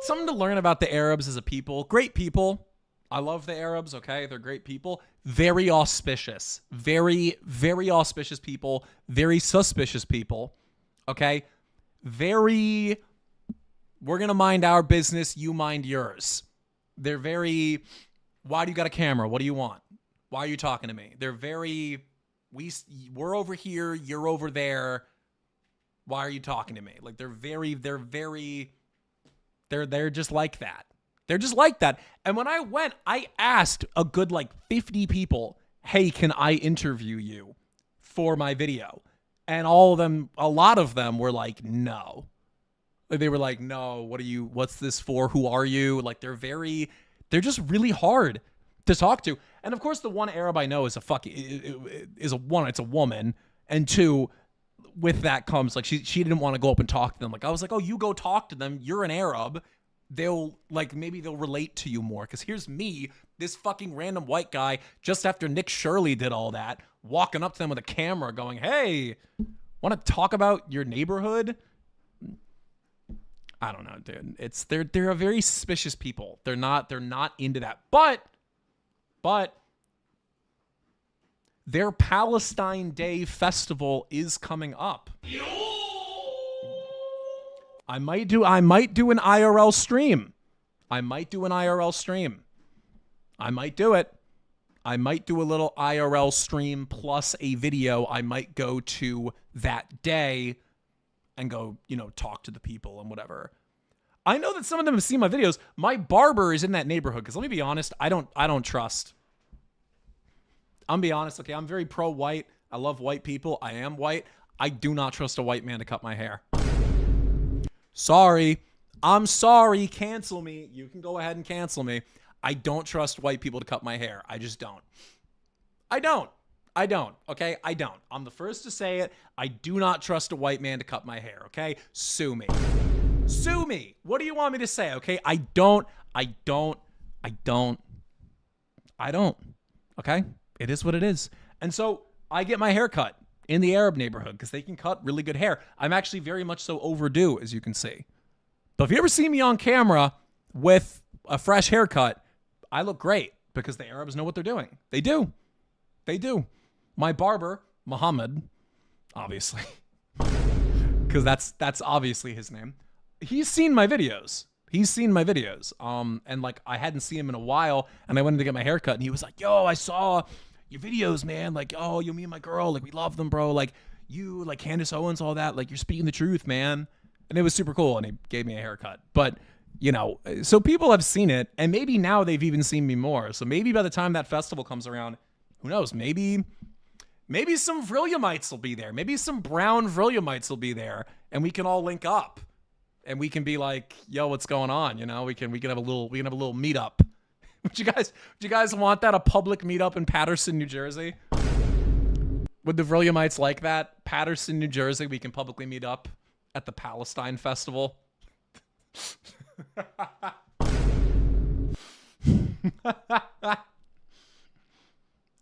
Something to learn about the Arabs as a people. Great people. I love the Arabs, okay? They're great people. Very auspicious. Very, very auspicious people. Very suspicious people, okay? We're going to mind our business, you mind yours. They're very, why do you got a camera? What do you want? Why are you talking to me? They're very, we're over here, you're over there. Why are you talking to me? Like, they're just like that. They're just like that. And when I went, I asked a good 50 people, hey, can I interview you for my video? And a lot of them were like, no. They were like, no, what's this for? Who are you? Like, they're just really hard to talk to. And of course, the one Arab I know is it's a woman. And two, with that comes she didn't want to go up and talk to them. I was like, oh, you go talk to them. You're an Arab. Maybe they'll relate to you more. Because here's me, this fucking random white guy, just after Nick Shirley did all that, walking up to them with a camera going, hey, want to talk about your neighborhood? I don't know, dude. They're a very suspicious people. They're not into that. But their Palestine Day festival is coming up. I might do an IRL stream. I might do it. I might do a little IRL stream plus a video. I might go to that day and go, talk to the people and whatever. I know that some of them have seen my videos. My barber is in that neighborhood because let me be honest, I don't trust. I'm be honest, okay? I'm very pro-white. I love white people. I am white. I do not trust a white man to cut my hair. Sorry. I'm sorry. Cancel me. You can go ahead and cancel me. I don't trust white people to cut my hair. I just don't. I don't. Okay? I don't. I'm the first to say it. I do not trust a white man to cut my hair, okay? Sue me. Sue me. What do you want me to say, okay? I don't. Okay? It is what it is. And so I get my hair cut in the Arab neighborhood because they can cut really good hair. I'm actually very much so overdue, as you can see. But if you ever see me on camera with a fresh haircut, I look great because the Arabs know what they're doing. They do. My barber, Muhammad, obviously, because that's obviously his name. He's seen my videos. And I hadn't seen him in a while, and I went in to get my haircut, and he was like, yo, I saw your videos, man. You, me and my girl, we love them, bro. You, Candace, Owens, all that. You're speaking the truth, man. And it was super cool, and he gave me a haircut. But, so people have seen it, and maybe now they've even seen me more. So maybe by the time that festival comes around, who knows? Maybe some Vrilliamites will be there. Maybe some brown Vrilliamites will be there, and we can all link up. And we can be like, yo, what's going on? We can have a little meetup. Would you guys want that? A public meetup in Paterson, New Jersey? Would the Vrilliamites like that? Paterson, New Jersey, we can publicly meet up at the Palestine Festival.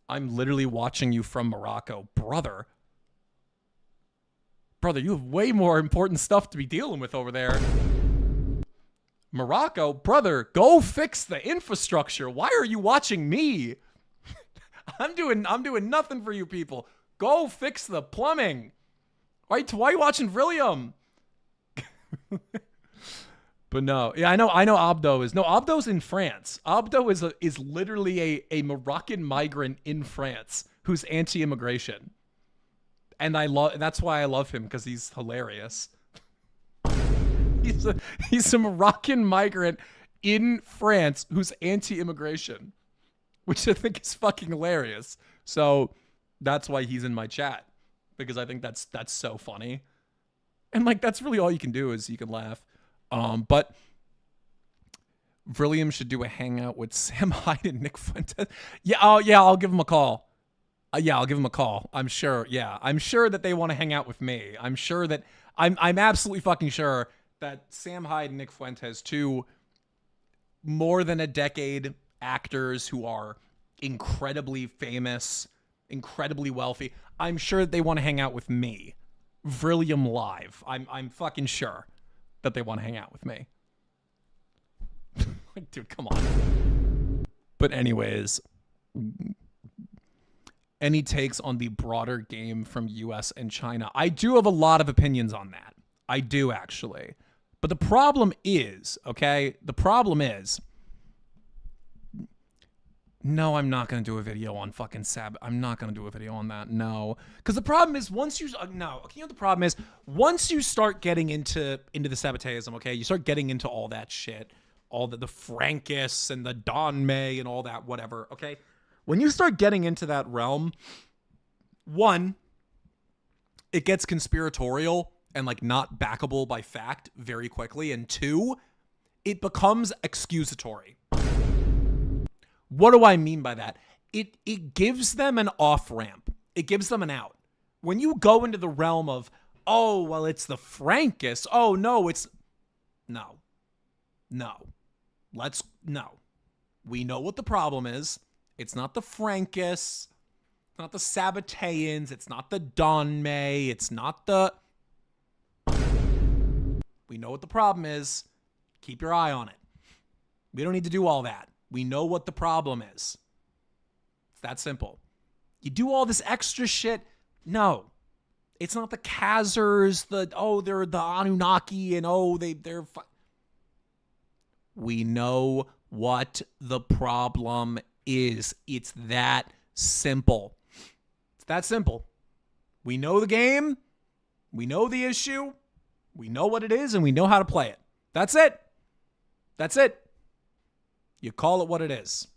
I'm literally watching you from Morocco. Brother, you have way more important stuff to be dealing with over there. Morocco, brother, go fix the infrastructure. Why are you watching me? I'm doing nothing for you people. Go fix the plumbing. Why are you watching Vrillium? But no, yeah, I know Abdo's in France. Abdo is literally a Moroccan migrant in France who's anti-immigration. And that's why I love him, because he's hilarious. He's a Moroccan migrant in France who's anti-immigration, which I think is fucking hilarious. So that's why he's in my chat, because I think that's so funny. And like, that's really all you can do is you can laugh. But Vrillium should do a hangout with Sam Hyde and Nick Fuentes. Yeah, I'll give him a call. I'll give him a call. I'm sure. Yeah, I'm sure that they want to hang out with me. I'm sure that I'm absolutely fucking sure that Sam Hyde and Nick Fuentes, two more than a decade actors who are incredibly famous, incredibly wealthy, I'm sure that they want to hang out with me. Vrillium Live. I'm fucking sure that they want to hang out with me. Like, dude, come on. But anyways, any takes on the broader game from US and China? I do have a lot of opinions on that. I do, actually. But the problem is, okay? The problem is, no, I'm not going to do a video on fucking Sabbath. I'm not going to do a video on that. No. Because the problem is once you, no. You know, the problem is once you start getting into the Sabbatism, okay? You start getting into all that shit. All the Frankists and the Don May and all that, whatever, okay? When you start getting into that realm, one, it gets conspiratorial and like not backable by fact very quickly. And two, it becomes excusatory. What do I mean by that? It gives them an off-ramp. It gives them an out. When you go into the realm of, oh, well, it's the Frankists. Oh, no, it's... No. We know what the problem is. It's not the Frankists. It's not the Sabbateans. It's not the Don May. It's not the... We know what the problem is. Keep your eye on it. We don't need to do all that. We know what the problem is. It's that simple. You do all this extra shit. No. It's not the Khazars, they're the Anunnaki, and they're... We know what the problem is. It's that simple. It's that simple. We know the game. We know the issue. We know what it is, and we know how to play it. That's it. That's it. You call it what it is.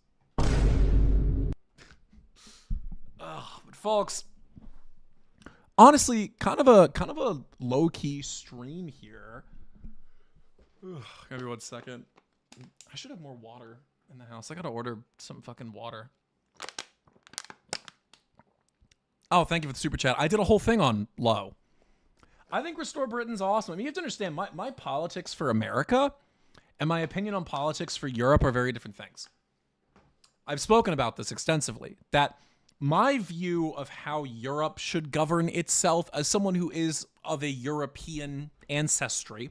But folks, honestly, kind of a low-key stream here. Give me 1 second. I should have more water in the house. I gotta order some fucking water. Oh, thank you for the super chat. I did a whole thing on low. I think Restore Britain's awesome. I mean, you have to understand, my politics for America and my opinion on politics for Europe are very different things. I've spoken about this extensively, that my view of how Europe should govern itself as someone who is of a European ancestry,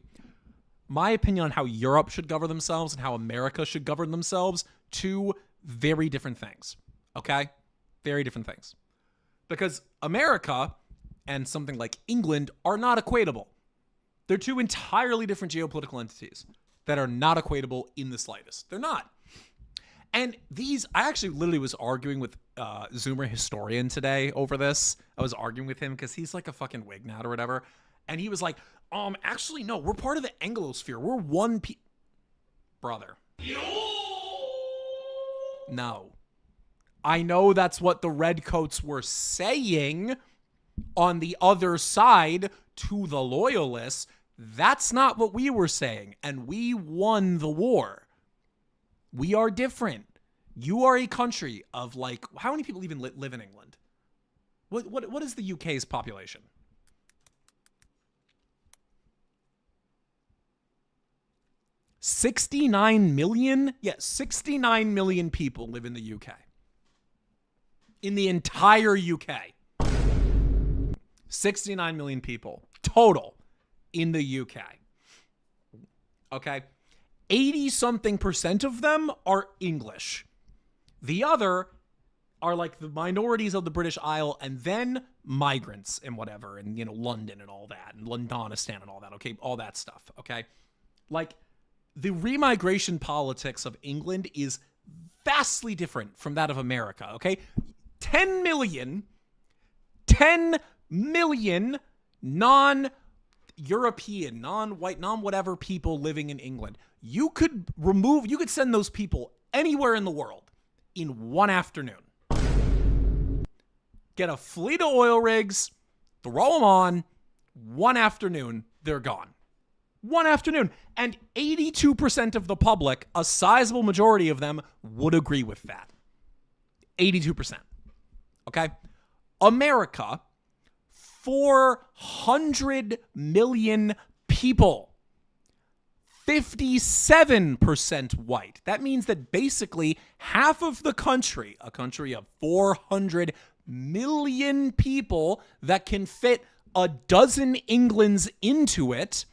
my opinion on how Europe should govern themselves and how America should govern themselves, two very different things, okay? Very different things. Because America and something like England are not equatable. They're two entirely different geopolitical entities that are not equatable in the slightest. They're not. And I actually literally was arguing with Zoomer Historian today over this. I was arguing with him because he's like a fucking Wignat or whatever. And he was like, actually, no, we're part of the Anglosphere. We're one brother. No. I know that's what the Redcoats were saying on the other side to the Loyalists. That's not what we were saying. And we won the war. We are different. You are a country of like, how many people even live in England? What is the UK's population? $69 million? Yes, 69 million people live in the UK. In the entire UK. 69 million people total in the UK. Okay? 80-something% of them are English. The other are like the minorities of the British Isle, and then migrants and whatever, and, you know, London and all that, and Londonistan and all that, okay? All that stuff, okay? Like, the remigration politics of England is vastly different from that of America, okay? 10 million non-European, non-white, non-whatever people living in England. You could send those people anywhere in the world in one afternoon. Get a fleet of oil rigs, throw them on, one afternoon, they're gone. One afternoon. And 82% of the public, a sizable majority of them, would agree with that. 82%. Okay? America, 400 million people. 57% white. That means that basically half of the country, a country of 400 million people that can fit a dozen Englands into it,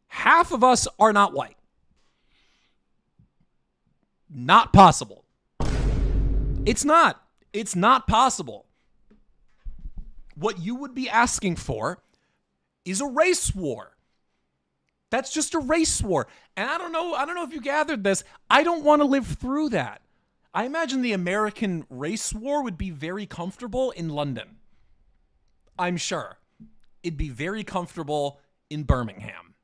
half of us are not white. Not possible. It's not. It's not possible. What you would be asking for is a race war. That's just a race war. And I don't know if you gathered this. I don't want to live through that. I imagine the American race war would be very comfortable in London. I'm sure. It'd be very comfortable in Birmingham.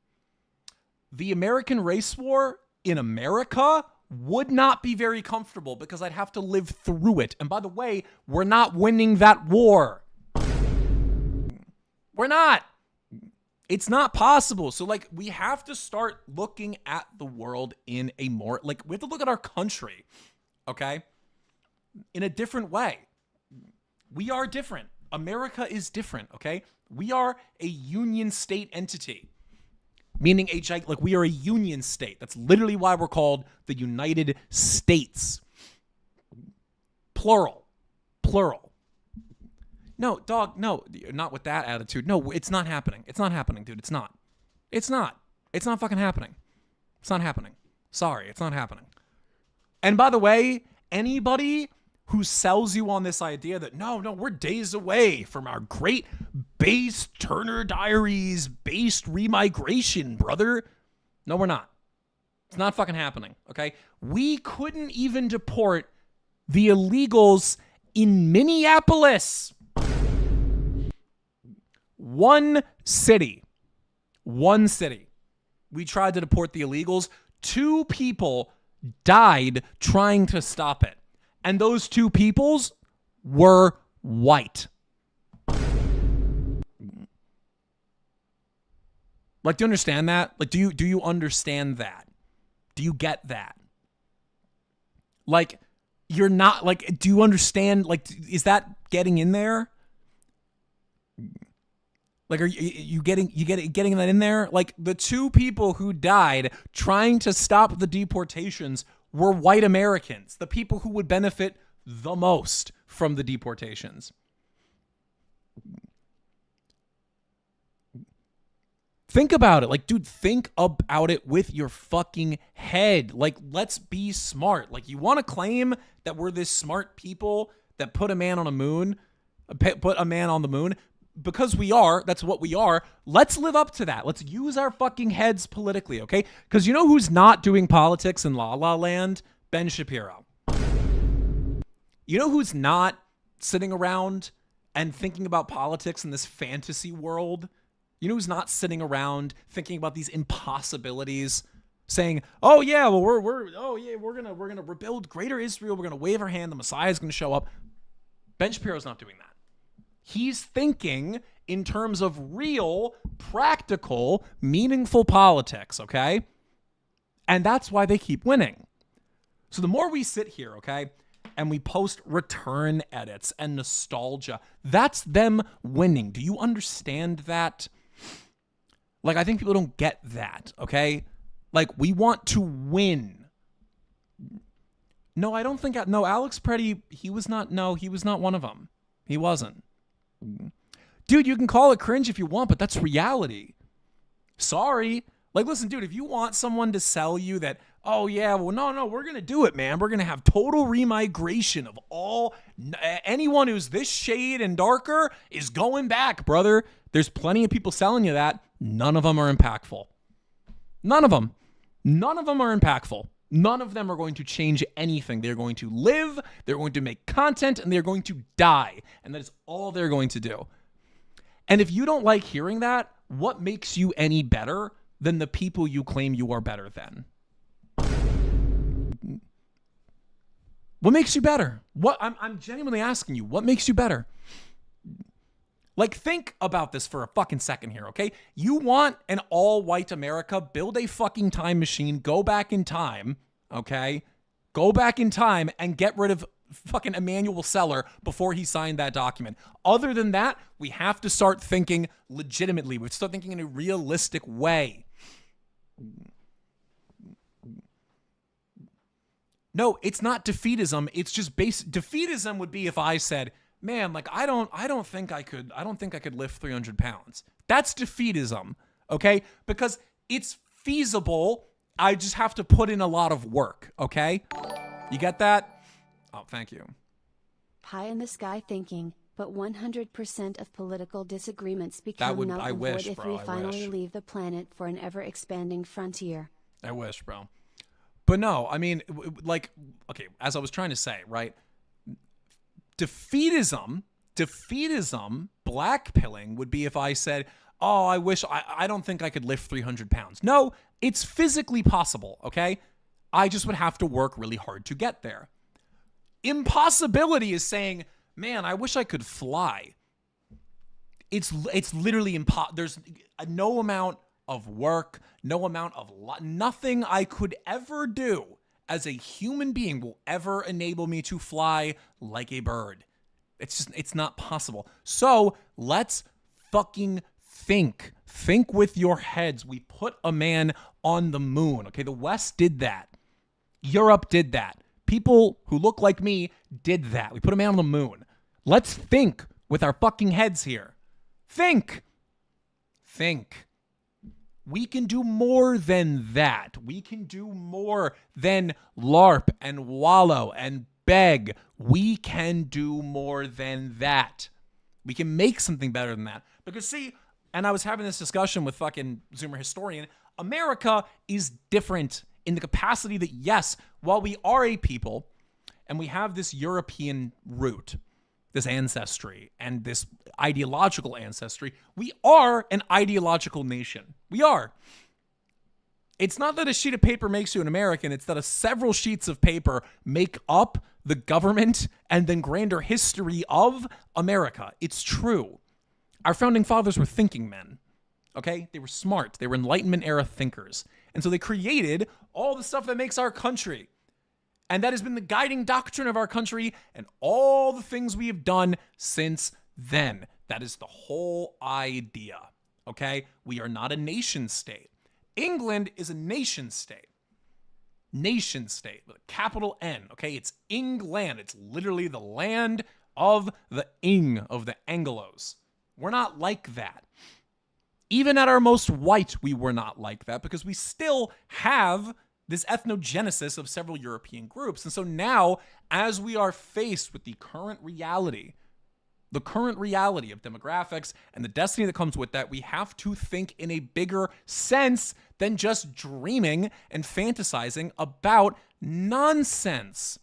The American race war in America would not be very comfortable because I'd have to live through it. And by the way, we're not winning that war. We're not. It's not possible. So, like, we have to start looking at the world in a more, like, we have to look at our country, okay, in a different way. We are different. America is different, okay? We are a union state entity, meaning like we are a union state. That's literally why we're called the United States. Plural. No, dog, no, not with that attitude. No, it's not happening. It's not happening, dude. It's not. It's not fucking happening. It's not happening. Sorry, it's not happening. And by the way, anybody who sells you on this idea that, no, we're days away from our great base Turner Diaries based remigration, brother. No, we're not. It's not fucking happening, okay? We couldn't even deport the illegals in Minneapolis. One city. We tried to deport the illegals. 2 people died trying to stop it. And those 2 peoples were white. Like, do you understand that? Like, do you understand that? Do you get that? Like, you're not, like, do you understand, like, is that getting in there? Like, are you getting that in there? Like, the 2 people who died trying to stop the deportations were white Americans, the people who would benefit the most from the deportations. Think about it. Like, dude, think about it with your fucking head. Like, let's be smart. Like, you want to claim that we're this smart people that put a man on the moon? Because we are, that's what we are. Let's live up to that. Let's use our fucking heads politically, okay? Because you know who's not doing politics in La La Land? Ben Shapiro. You know who's not sitting around and thinking about politics in this fantasy world? You know who's not sitting around thinking about these impossibilities, saying, "Oh yeah, well we're gonna rebuild Greater Israel. We're gonna wave our hand. The Messiah's gonna show up." Ben Shapiro's not doing that. He's thinking in terms of real, practical, meaningful politics, okay? And that's why they keep winning. So the more we sit here, okay, and we post return edits and nostalgia, that's them winning. Do you understand that? Like, I think people don't get that, okay? Like, we want to win. No, I don't think, no, Alex Preddy, he was not one of them. He wasn't. Dude, you can call it cringe if you want, but that's reality. Sorry. Like, listen, dude, if you want someone to sell you that, oh yeah, well, no, we're going to do it, man. We're going to have total remigration of anyone who's this shade and darker is going back, brother. There's plenty of people selling you that. None of them are impactful. None of them. None of them are impactful. None of them are going to change anything. They're going to live, they're going to make content, and they're going to die. And that is all they're going to do. And if you don't like hearing that, what makes you any better than the people you claim you are better than? What makes you better? I'm genuinely asking you, what makes you better? Like, think about this for a fucking second here, okay? You want an all-white America, build a fucking time machine, go back in time, okay? Go back in time and get rid of fucking Emmanuel Seller before he signed that document. Other than that, we have to start thinking legitimately. We have to start thinking in a realistic way. No, it's not defeatism. It's just defeatism would be if I said, man, like I don't think I could lift 300 pounds. That's defeatism, okay? Because it's feasible. I just have to put in a lot of work, okay? You get that? Oh, thank you. Pie in the sky thinking, but 100% of political disagreements become null and void if we finally leave the planet for an ever-expanding frontier. I wish, bro. But no, I mean, like, okay, as I was trying to say, right? Defeatism, blackpilling would be if I said, oh, I don't think I could lift 300 pounds. No, it's physically possible, okay? I just would have to work really hard to get there. Impossibility is saying, man, I wish I could fly. It's literally impossible. There's no amount of work, no amount of nothing I could ever do as a human being will ever enable me to fly like a bird. It's not possible. So let's fucking think. Think with your heads. We put a man on the moon. Okay, the West did that. Europe did that. People who look like me did that. We put a man on the moon. Let's think with our fucking heads here. Think. We can do more than that. We can do more than LARP and wallow and beg. We can do more than that. We can make something better than that. Because see, and I was having this discussion with fucking Zoomer Historian, America is different in the capacity that, yes, while we are a people and we have this European root, this ancestry and this ideological ancestry, we are an ideological nation. We are. It's not that a sheet of paper makes you an American. It's that several sheets of paper make up the government and then grander history of America. It's true. Our founding fathers were thinking men. Okay? They were smart. They were Enlightenment era thinkers. And so they created all the stuff that makes our country. And that has been the guiding doctrine of our country and all the things we have done since then. That is the whole idea, okay? We are not a nation state. England is a nation state. Nation state with a capital N, okay? It's England. It's literally the land of the of the Anglos. We're not like that. Even at our most white, we were not like that because we still have this ethnogenesis of several European groups. And so now, as we are faced with the current reality of demographics and the destiny that comes with that, we have to think in a bigger sense than just dreaming and fantasizing about nonsense.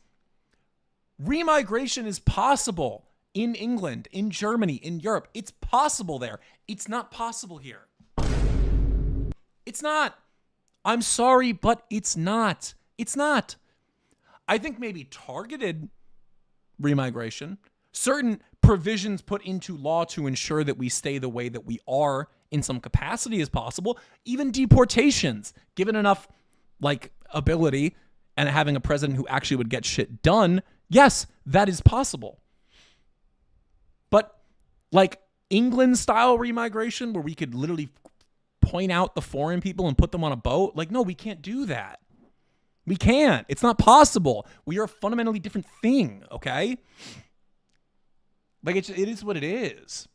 Remigration is possible in England, in Germany, in Europe. It's possible there. It's not possible here. It's not. I'm sorry, but it's not. It's not. I think maybe targeted remigration, certain provisions put into law to ensure that we stay the way that we are in some capacity is possible. Even deportations, given enough ability and having a president who actually would get shit done, yes, that is possible. But England-style remigration where we could literally point out the foreign people and put them on a boat, no, we can't do that. We can't. It's not possible. We are a fundamentally different thing, okay? It is what it is.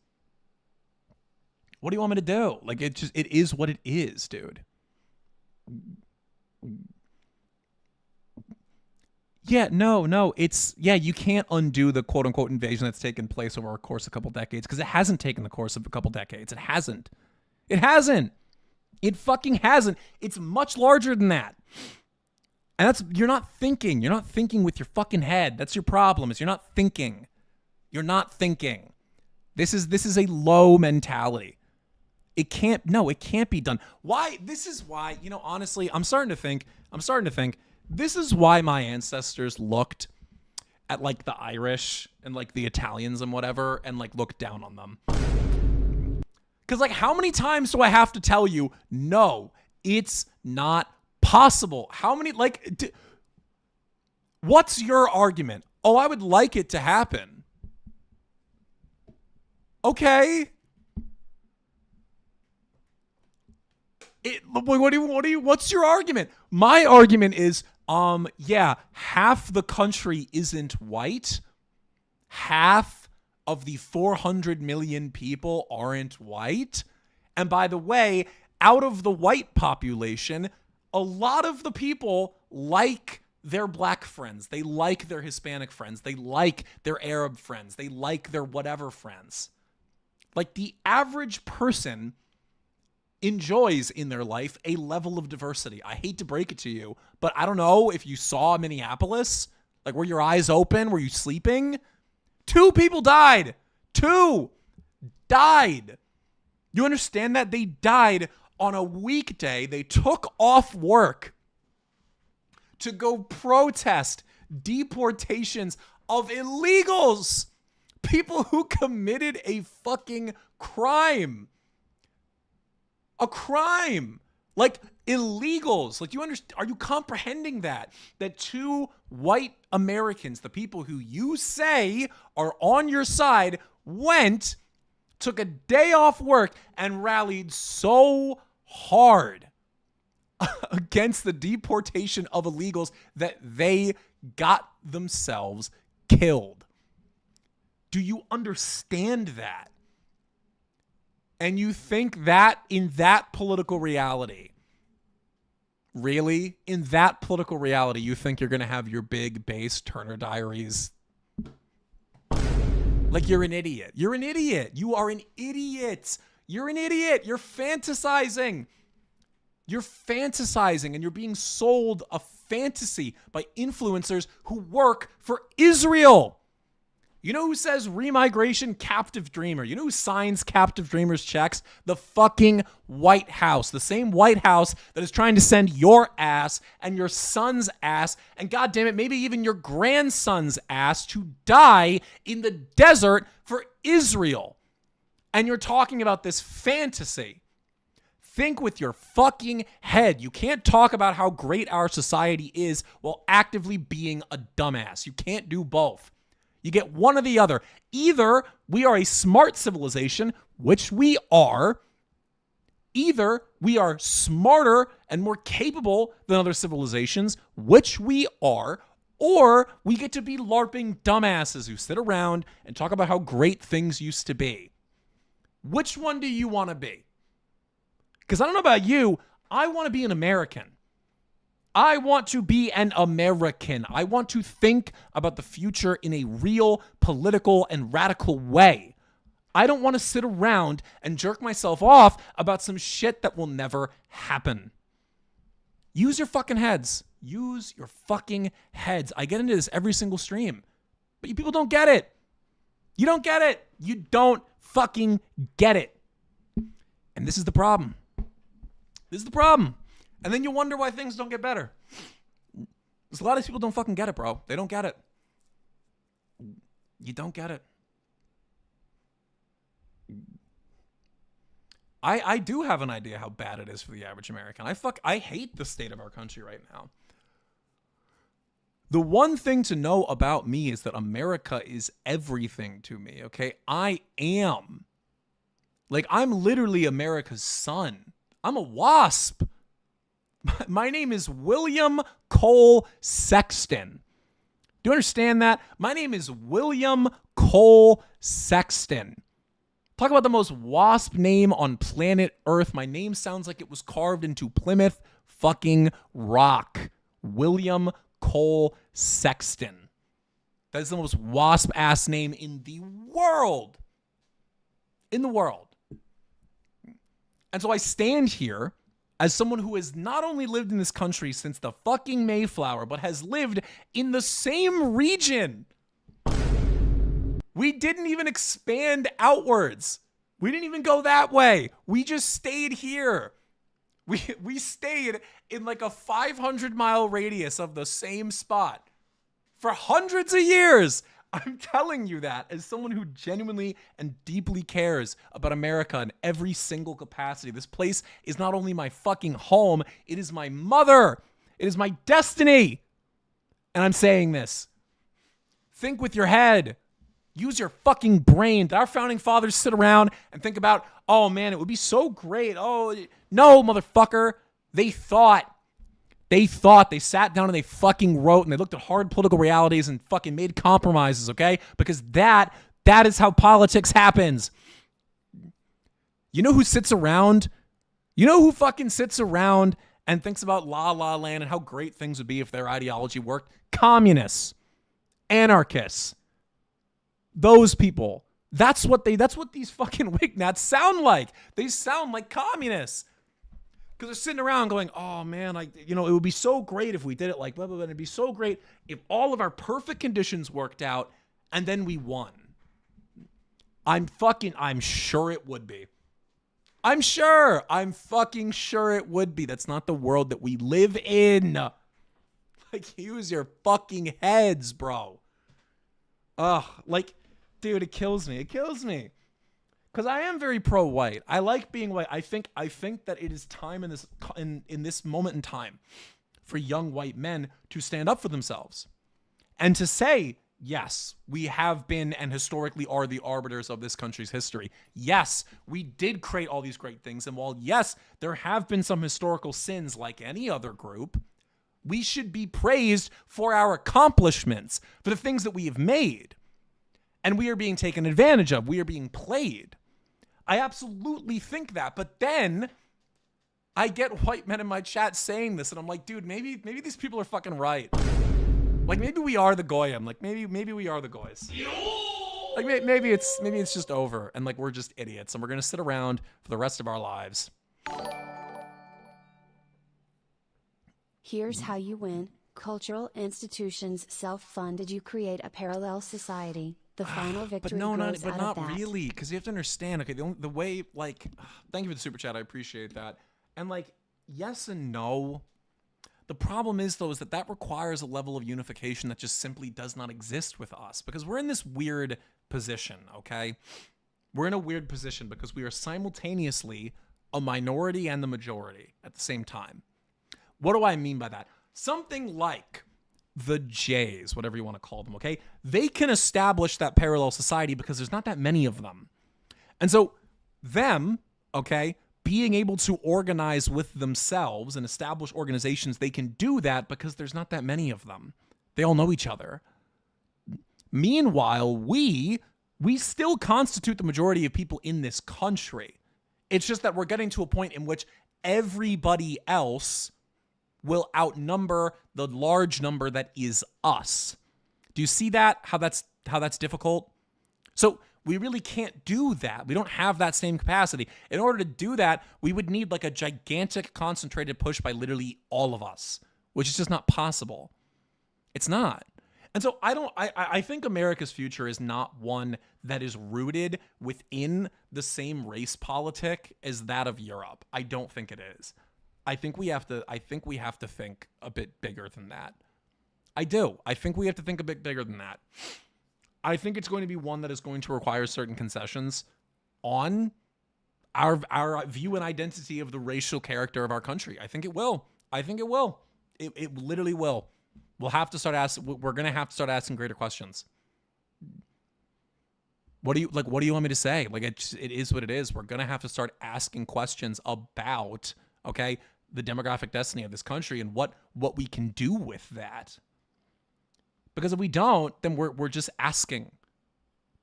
What do you want me to do? It is what it is, dude. Yeah, no. You can't undo the quote unquote invasion that's taken place over a course of a couple decades because it hasn't taken the course of a couple decades. It hasn't. It fucking hasn't. It's much larger than that. And you're not thinking. You're not thinking with your fucking head. That's your problem, is you're not thinking. You're not thinking. This is a low mentality. It can't be done. Why? This is why, honestly, I'm starting to think, this is why my ancestors looked at like the Irish and like the Italians and whatever and like looked down on them. Because like, how many times do I have to tell you, no, it's not possible? How many, what's your argument? Oh, I would like it to happen. Okay. What's your argument? My argument is, half the country isn't white. Half of the 400 million people aren't white. And by the way, out of the white population, a lot of the people like their black friends. They like their Hispanic friends. They like their Arab friends. They like their whatever friends. Like, the average person enjoys in their life a level of diversity. I hate to break it to you, but I don't know if you saw Minneapolis. Like, were your eyes open? Were you sleeping? 2 people died. 2 died. You understand that? They died on a weekday. They took off work to go protest deportations of illegals. People who committed a fucking crime. A crime. Like, illegals. Like, are you comprehending that? That 2 white Americans, the people who you say are on your side, took a day off work and rallied so hard against the deportation of illegals that they got themselves killed. Do you understand that? And you think that in that political reality, really? In that political reality, you think you're going to have your big base Turner Diaries? Like, you're an idiot. You're an idiot. You are an idiot. You're an idiot. You're fantasizing. You're fantasizing, and you're being sold a fantasy by influencers who work for Israel. You know who says remigration? Captive dreamer. You know who signs captive dreamers checks? The fucking White House. The same White House that is trying to send your ass and your son's ass and, goddamn it, maybe even your grandson's ass to die in the desert for Israel. And you're talking about this fantasy. Think with your fucking head. You can't talk about how great our society is while actively being a dumbass. You can't do both. You get one or the other. Either we are a smart civilization, which we are. Either we are smarter and more capable than other civilizations, which we are. Or we get to be LARPing dumbasses who sit around and talk about how great things used to be. Which one do you want to be? Because I don't know about you, I want to be an American. I want to be an American. I want to think about the future in a real political and radical way. I don't want to sit around and jerk myself off about some shit that will never happen. Use your fucking heads. Use your fucking heads. I get into this every single stream, but you people don't get it. You don't get it. You don't fucking get it. And this is the problem. This is the problem. And then you wonder why things don't get better. Because a lot of people don't fucking get it, bro. They don't get it. You don't get it. I do have an idea how bad it is for the average American. I hate the state of our country right now. The one thing to know about me is that America is everything to me, okay? I'm literally America's son. I'm a wasp. My name is William Cole Sexton. Do you understand that? My name is William Cole Sexton. Talk about the most wasp name on planet Earth. My name sounds like it was carved into Plymouth fucking Rock. William Nicole Sexton. That is the most wasp-ass name in the world. In the world. And so I stand here as someone who has not only lived in this country since the fucking Mayflower, but has lived in the same region. We didn't even expand outwards. We didn't even go that way. We just stayed here. We stayed in like a 500-mile radius of the same spot for hundreds of years. I'm telling you that as someone who genuinely and deeply cares about America in every single capacity. This place is not only my fucking home, it is my mother. It is my destiny. And I'm saying this. Think with your head. Use your fucking brain. Did our founding fathers sit around and think about, oh man, it would be so great. Oh, no, motherfucker. They thought. They sat down and they fucking wrote and they looked at hard political realities and fucking made compromises, okay? Because that is how politics happens. You know who sits around? You know who fucking sits around and thinks about La La Land and how great things would be if their ideology worked? Communists. Anarchists. Those people. That's what these fucking wignats sound like. They sound like communists. Because they're sitting around going, oh man, it would be so great if we did it like blah, blah, blah. It'd be so great if all of our perfect conditions worked out and then we won. I'm sure it would be. I'm fucking sure it would be. That's not the world that we live in. Like, use your fucking heads, bro. Dude, it kills me. It kills me. Because I am very pro-white. I like being white. I think that it is time in this moment in time for young white men to stand up for themselves and to say, yes, we have been and historically are the arbiters of this country's history. Yes, we did create all these great things. And while, yes, there have been some historical sins like any other group, we should be praised for our accomplishments, for the things that we have made. And we are being taken advantage of. We are being played. I absolutely think that. But then I get white men in my chat saying this, and I'm like, dude, maybe these people are fucking right. Like, maybe we are the goyim. Like, maybe we are the goys. Like, maybe it's just over, and like we're just idiots, and we're gonna sit around for the rest of our lives. Here's how you win. Cultural institutions self-funded. You create a parallel society. The final victory grows out of that. Really, because you have to understand. Okay, the way, like, thank you for the super chat. I appreciate that. And like, yes and no. The problem is though, is that requires a level of unification that just simply does not exist with us, because we're in this weird position. Okay, we're in a weird position because we are simultaneously a minority and the majority at the same time. What do I mean by that? Something like the Jays, whatever you want to call them, okay? They can establish that parallel society because there's not that many of them. And so them, okay, being able to organize with themselves and establish organizations, they can do that because there's not that many of them. They all know each other. Meanwhile, we still constitute the majority of people in this country. It's just that we're getting to a point in which everybody else will outnumber the large number that is us. Do you see that? How that's difficult? So we really can't do that. We don't have that same capacity. In order to do that, we would need like a gigantic concentrated push by literally all of us, which is just not possible. It's not. And so I think America's future is not one that is rooted within the same race politic as that of Europe. I don't think it is. I think we have to think a bit bigger than that. I do. I think we have to think a bit bigger than that. I think it's going to be one that is going to require certain concessions on our view and identity of the racial character of our country. I think it will. It literally will. We're going to have to start asking greater questions. What do you want me to say? Like, it is what it is. We're going to have to start asking questions about, okay, the demographic destiny of this country and what we can do with that. Because if we don't, then we're just asking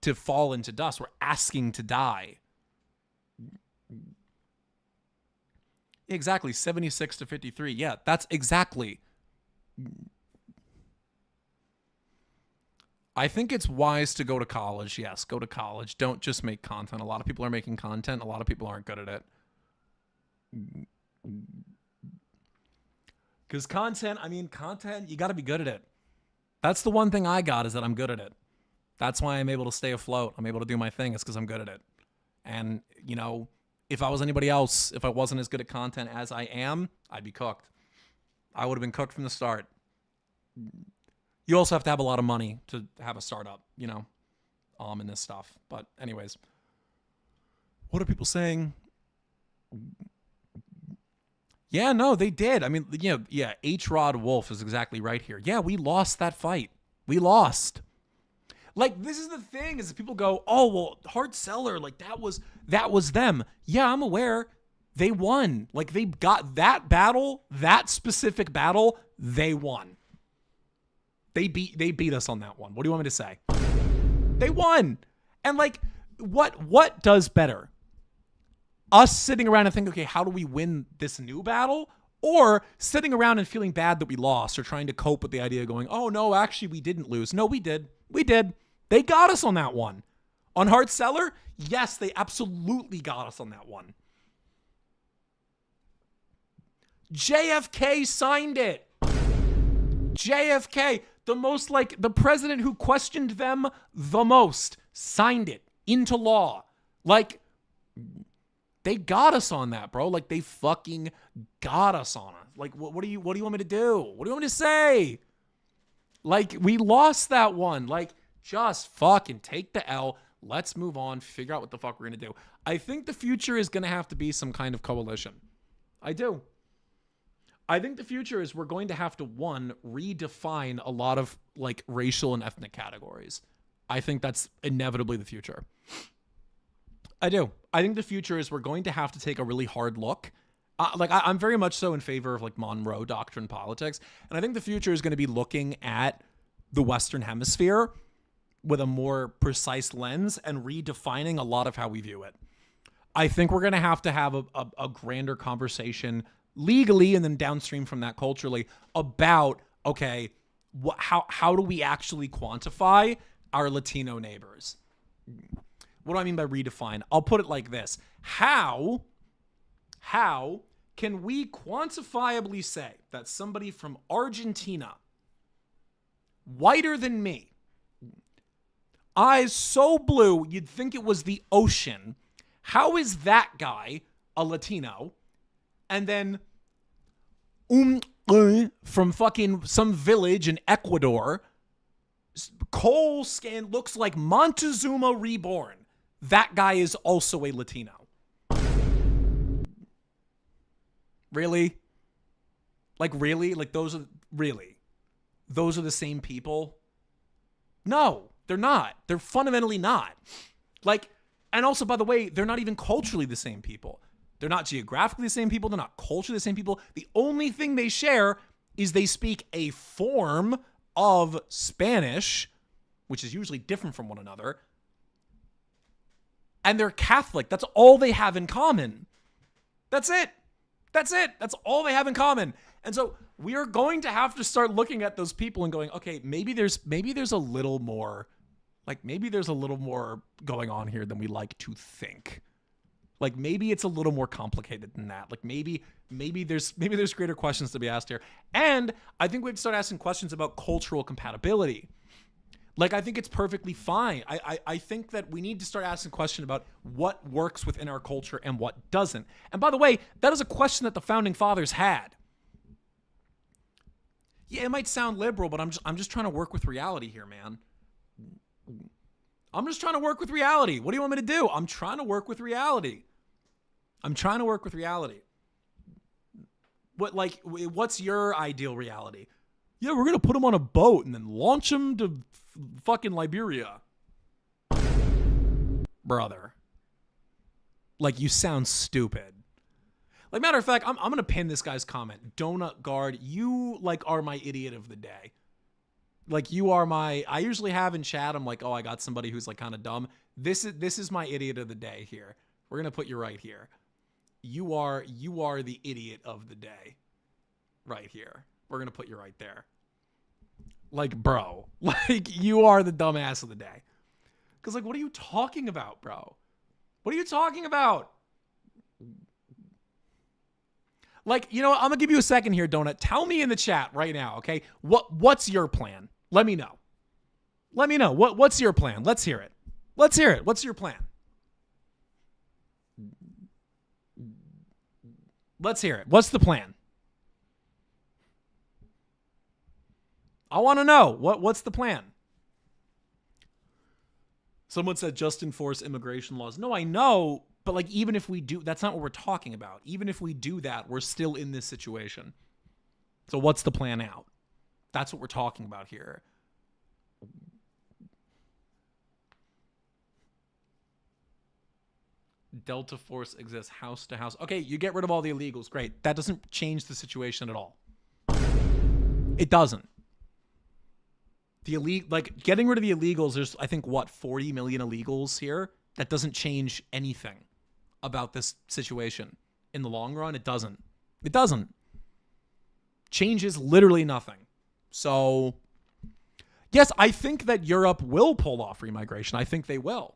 to fall into dust. We're asking to die. Exactly, 76 to 53. Yeah, that's exactly. I think it's wise to go to college. Yes, go to college. Don't just make content. A lot of people are making content. A lot of people aren't good at it. Because content, you got to be good at it. That's the one thing I got, is that I'm good at it. That's why I'm able to stay afloat. I'm able to do my thing. It's because I'm good at it. And, if I was anybody else, if I wasn't as good at content as I am, I'd be cooked. I would have been cooked from the start. You also have to have a lot of money to have a startup, in this stuff. But anyways, what are people saying? Yeah, no, they did. H-Rod Wolf is exactly right here. Yeah, we lost that fight. We lost. Like, this is the thing, is that people go, oh, well, hard seller, like that was them. Yeah, I'm aware. They won. Like, they got that battle, that specific battle, they won. They beat us on that one. What do you want me to say? They won. And like, what does better? Us sitting around and thinking, okay, how do we win this new battle? Or sitting around and feeling bad that we lost, or trying to cope with the idea of going, oh no, actually we didn't lose. No, we did. We did. They got us on that one. On hard seller, yes, they absolutely got us on that one. JFK signed it. JFK, the president who questioned them the most, signed it into law. Like, they got us on that, bro. Like, they fucking got us on it. Like, what do you want me to do? What do you want me to say? Like, we lost that one. Like, just fucking take the L. Let's move on. Figure out what the fuck we're going to do. I think the future is going to have to be some kind of coalition. I do. I think the future is we're going to have to, one, redefine a lot of like racial and ethnic categories. I think that's inevitably the future. I do. I think the future is we're going to have to take a really hard look. I'm very much so in favor of like Monroe Doctrine politics. And I think the future is going to be looking at the Western Hemisphere with a more precise lens and redefining a lot of how we view it. I think we're going to have a grander conversation legally, and then downstream from that culturally, about, okay, how do we actually quantify our Latino neighbors? What do I mean by redefine? I'll put it like this. How can we quantifiably say that somebody from Argentina, whiter than me, eyes so blue you'd think it was the ocean, how is that guy a Latino? And then from fucking some village in Ecuador, coal skin looks like Montezuma reborn. That guy is also a Latino. Really? Like, really? Like, those are the same people? No, they're not. They're fundamentally not. Like, and also, by the way, they're not even culturally the same people. They're not geographically the same people. They're not culturally the same people. The only thing they share is they speak a form of Spanish, which is usually different from one another. And they're Catholic. That's all they have in common. That's it. That's all they have in common. And so we are going to have to start looking at those people and going, okay, maybe there's a little more, like, maybe there's a little more going on here than we like to think. Like, maybe it's a little more complicated than that. Like, maybe there's greater questions to be asked here. And I think we have to start asking questions about cultural compatibility. Like, I think it's perfectly fine. I think that we need to start asking questions about what works within our culture and what doesn't. And by the way, that is a question that the founding fathers had. Yeah, it might sound liberal, but I'm just trying to work with reality here, man. I'm just trying to work with reality. What do you want me to do? I'm trying to work with reality. What's your ideal reality? Yeah, we're going to put them on a boat and then launch them to fucking Liberia. Brother. Like, you sound stupid. Like, matter of fact, I'm going to pin this guy's comment. Donut Guard, you, like, are my idiot of the day. Like, you are I usually have in chat, I'm like, oh, I got somebody who's, like, kind of dumb. This is my idiot of the day here. We're going to put you right here. You are the idiot of the day. Right here. We're going to put you right there. Like, bro, like you are the dumbass of the day. Because like, what are you talking about, bro? What are you talking about? Like, you know what? I'm going to give you a second here, Donut. Tell me in the chat right now, okay? What's your plan? Let me know. Let me know. What's your plan? Let's hear it. Let's hear it. What's your plan? Let's hear it. What's the plan? I want to know. What's the plan? Someone said just enforce immigration laws. No, I know. But like, even if we do, that's not what we're talking about. Even if we do that, we're still in this situation. So what's the plan out? That's what we're talking about here. Delta Force exists house to house. Okay, you get rid of all the illegals. Great. That doesn't change the situation at all. It doesn't. Like getting rid of the illegals, there's, I think, what, 40 million illegals here? That doesn't change anything about this situation. In the long run, it doesn't. It doesn't. Changes literally nothing. So, yes, I think that Europe will pull off remigration. I think they will.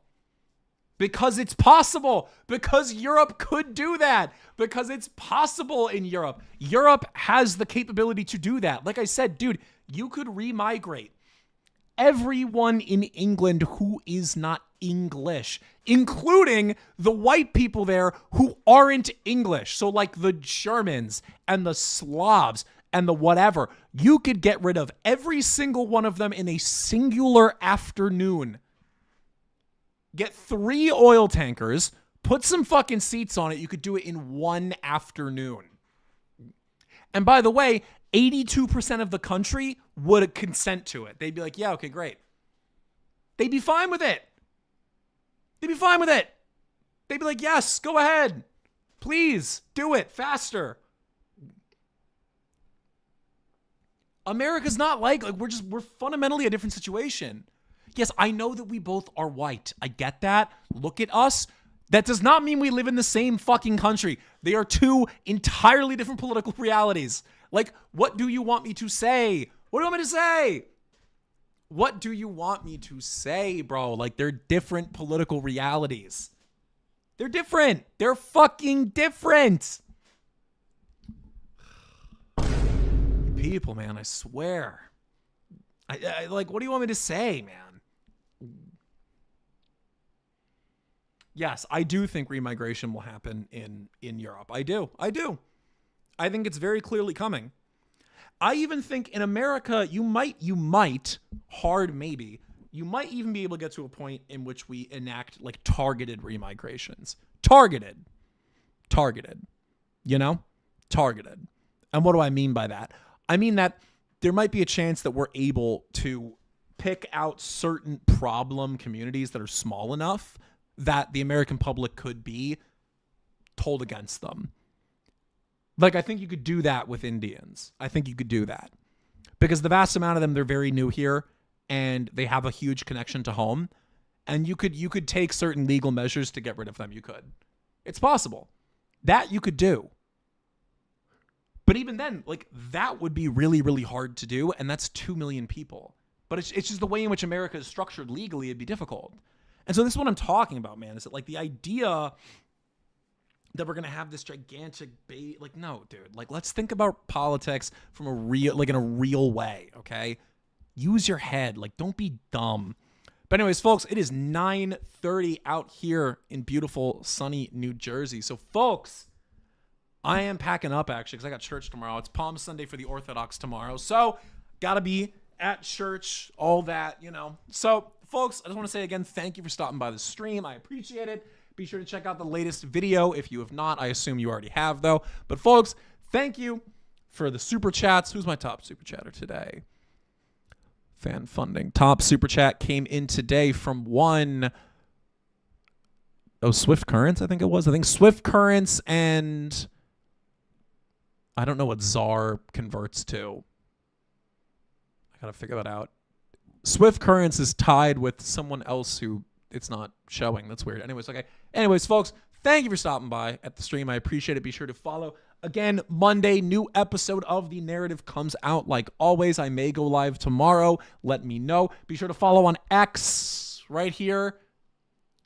Because it's possible. Because Europe could do that. Because it's possible in Europe. Europe has the capability to do that. Like I said, dude, you could remigrate everyone in England who is not English, including the white people there who aren't English. So like the Germans and the Slavs and the whatever. You could get rid of every single one of them in a singular afternoon. Get 3 oil tankers, put some fucking seats on it. You could do it in one afternoon. And by the way, 82% of the country would consent to it. They'd be like, yeah, okay, great. They'd be fine with it. They'd be fine with it. They'd be like, yes, go ahead. Please do it faster. America's not like we're fundamentally a different situation. Yes, I know that we both are white. I get that. Look at us. That does not mean we live in the same fucking country. They are two entirely different political realities. Like, what do you want me to say? What do you want me to say? What do you want me to say, bro? Like, they're different political realities. They're different. They're fucking different. People, man, I swear. I like, what do you want me to say, man? Yes, I do think remigration will happen in Europe. I do. I think it's very clearly coming. I even think in America, you might, hard maybe, you might even be able to get to a point in which we enact like targeted remigrations. Targeted. You know? Targeted. And what do I mean by that? I mean that there might be a chance that we're able to pick out certain problem communities that are small enough that the American public could be told against them. Like, I think you could do that with Indians. I think you could do that. Because the vast amount of them, they're very new here, and they have a huge connection to home. And you could take certain legal measures to get rid of them. You could. It's possible. That you could do. But even then, like, that would be really, really hard to do, and that's 2 million people. But it's just the way in which America is structured legally, it'd be difficult. And so this is what I'm talking about, man, is that, like, the idea that we're going to have this gigantic like, no, dude, like, let's think about politics from in a real way. Okay. Use your head. Like, don't be dumb. But anyways, folks, it is 9:30 out here in beautiful sunny New Jersey. So folks, I am packing up actually, cause I got church tomorrow. It's Palm Sunday for the Orthodox tomorrow. So gotta be at church, all that, you know. So folks, I just want to say again, thank you for stopping by the stream. I appreciate it. Be sure to check out the latest video if you have not. I assume you already have, though. But, folks, thank you for the super chats. Who's my top super chatter today? Fan funding. Top super chat came in today from Swift Currents, I think it was. I think Swift Currents and I don't know what Czar converts to. I got to figure that out. Swift Currents is tied with someone else who it's not showing. That's weird. Anyways, okay. Anyways, folks, Thank you for stopping by at the stream. I appreciate it. Be sure to follow. Again, Monday, new episode of The Narrative comes out. Like always, I may go live tomorrow. Let me know. Be sure to follow on X right here.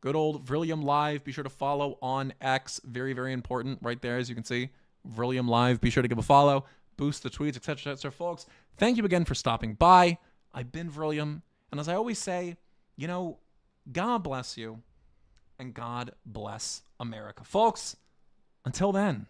Good old Vrillium Live. Be sure to follow on X. Very, very important right there, as you can see. Vrillium Live. Be sure to give a follow. Boost the tweets, etc., etc. Folks, thank you again for stopping by. I've been Vrillium. And as I always say, you know, God bless you and God bless America. Folks, until then.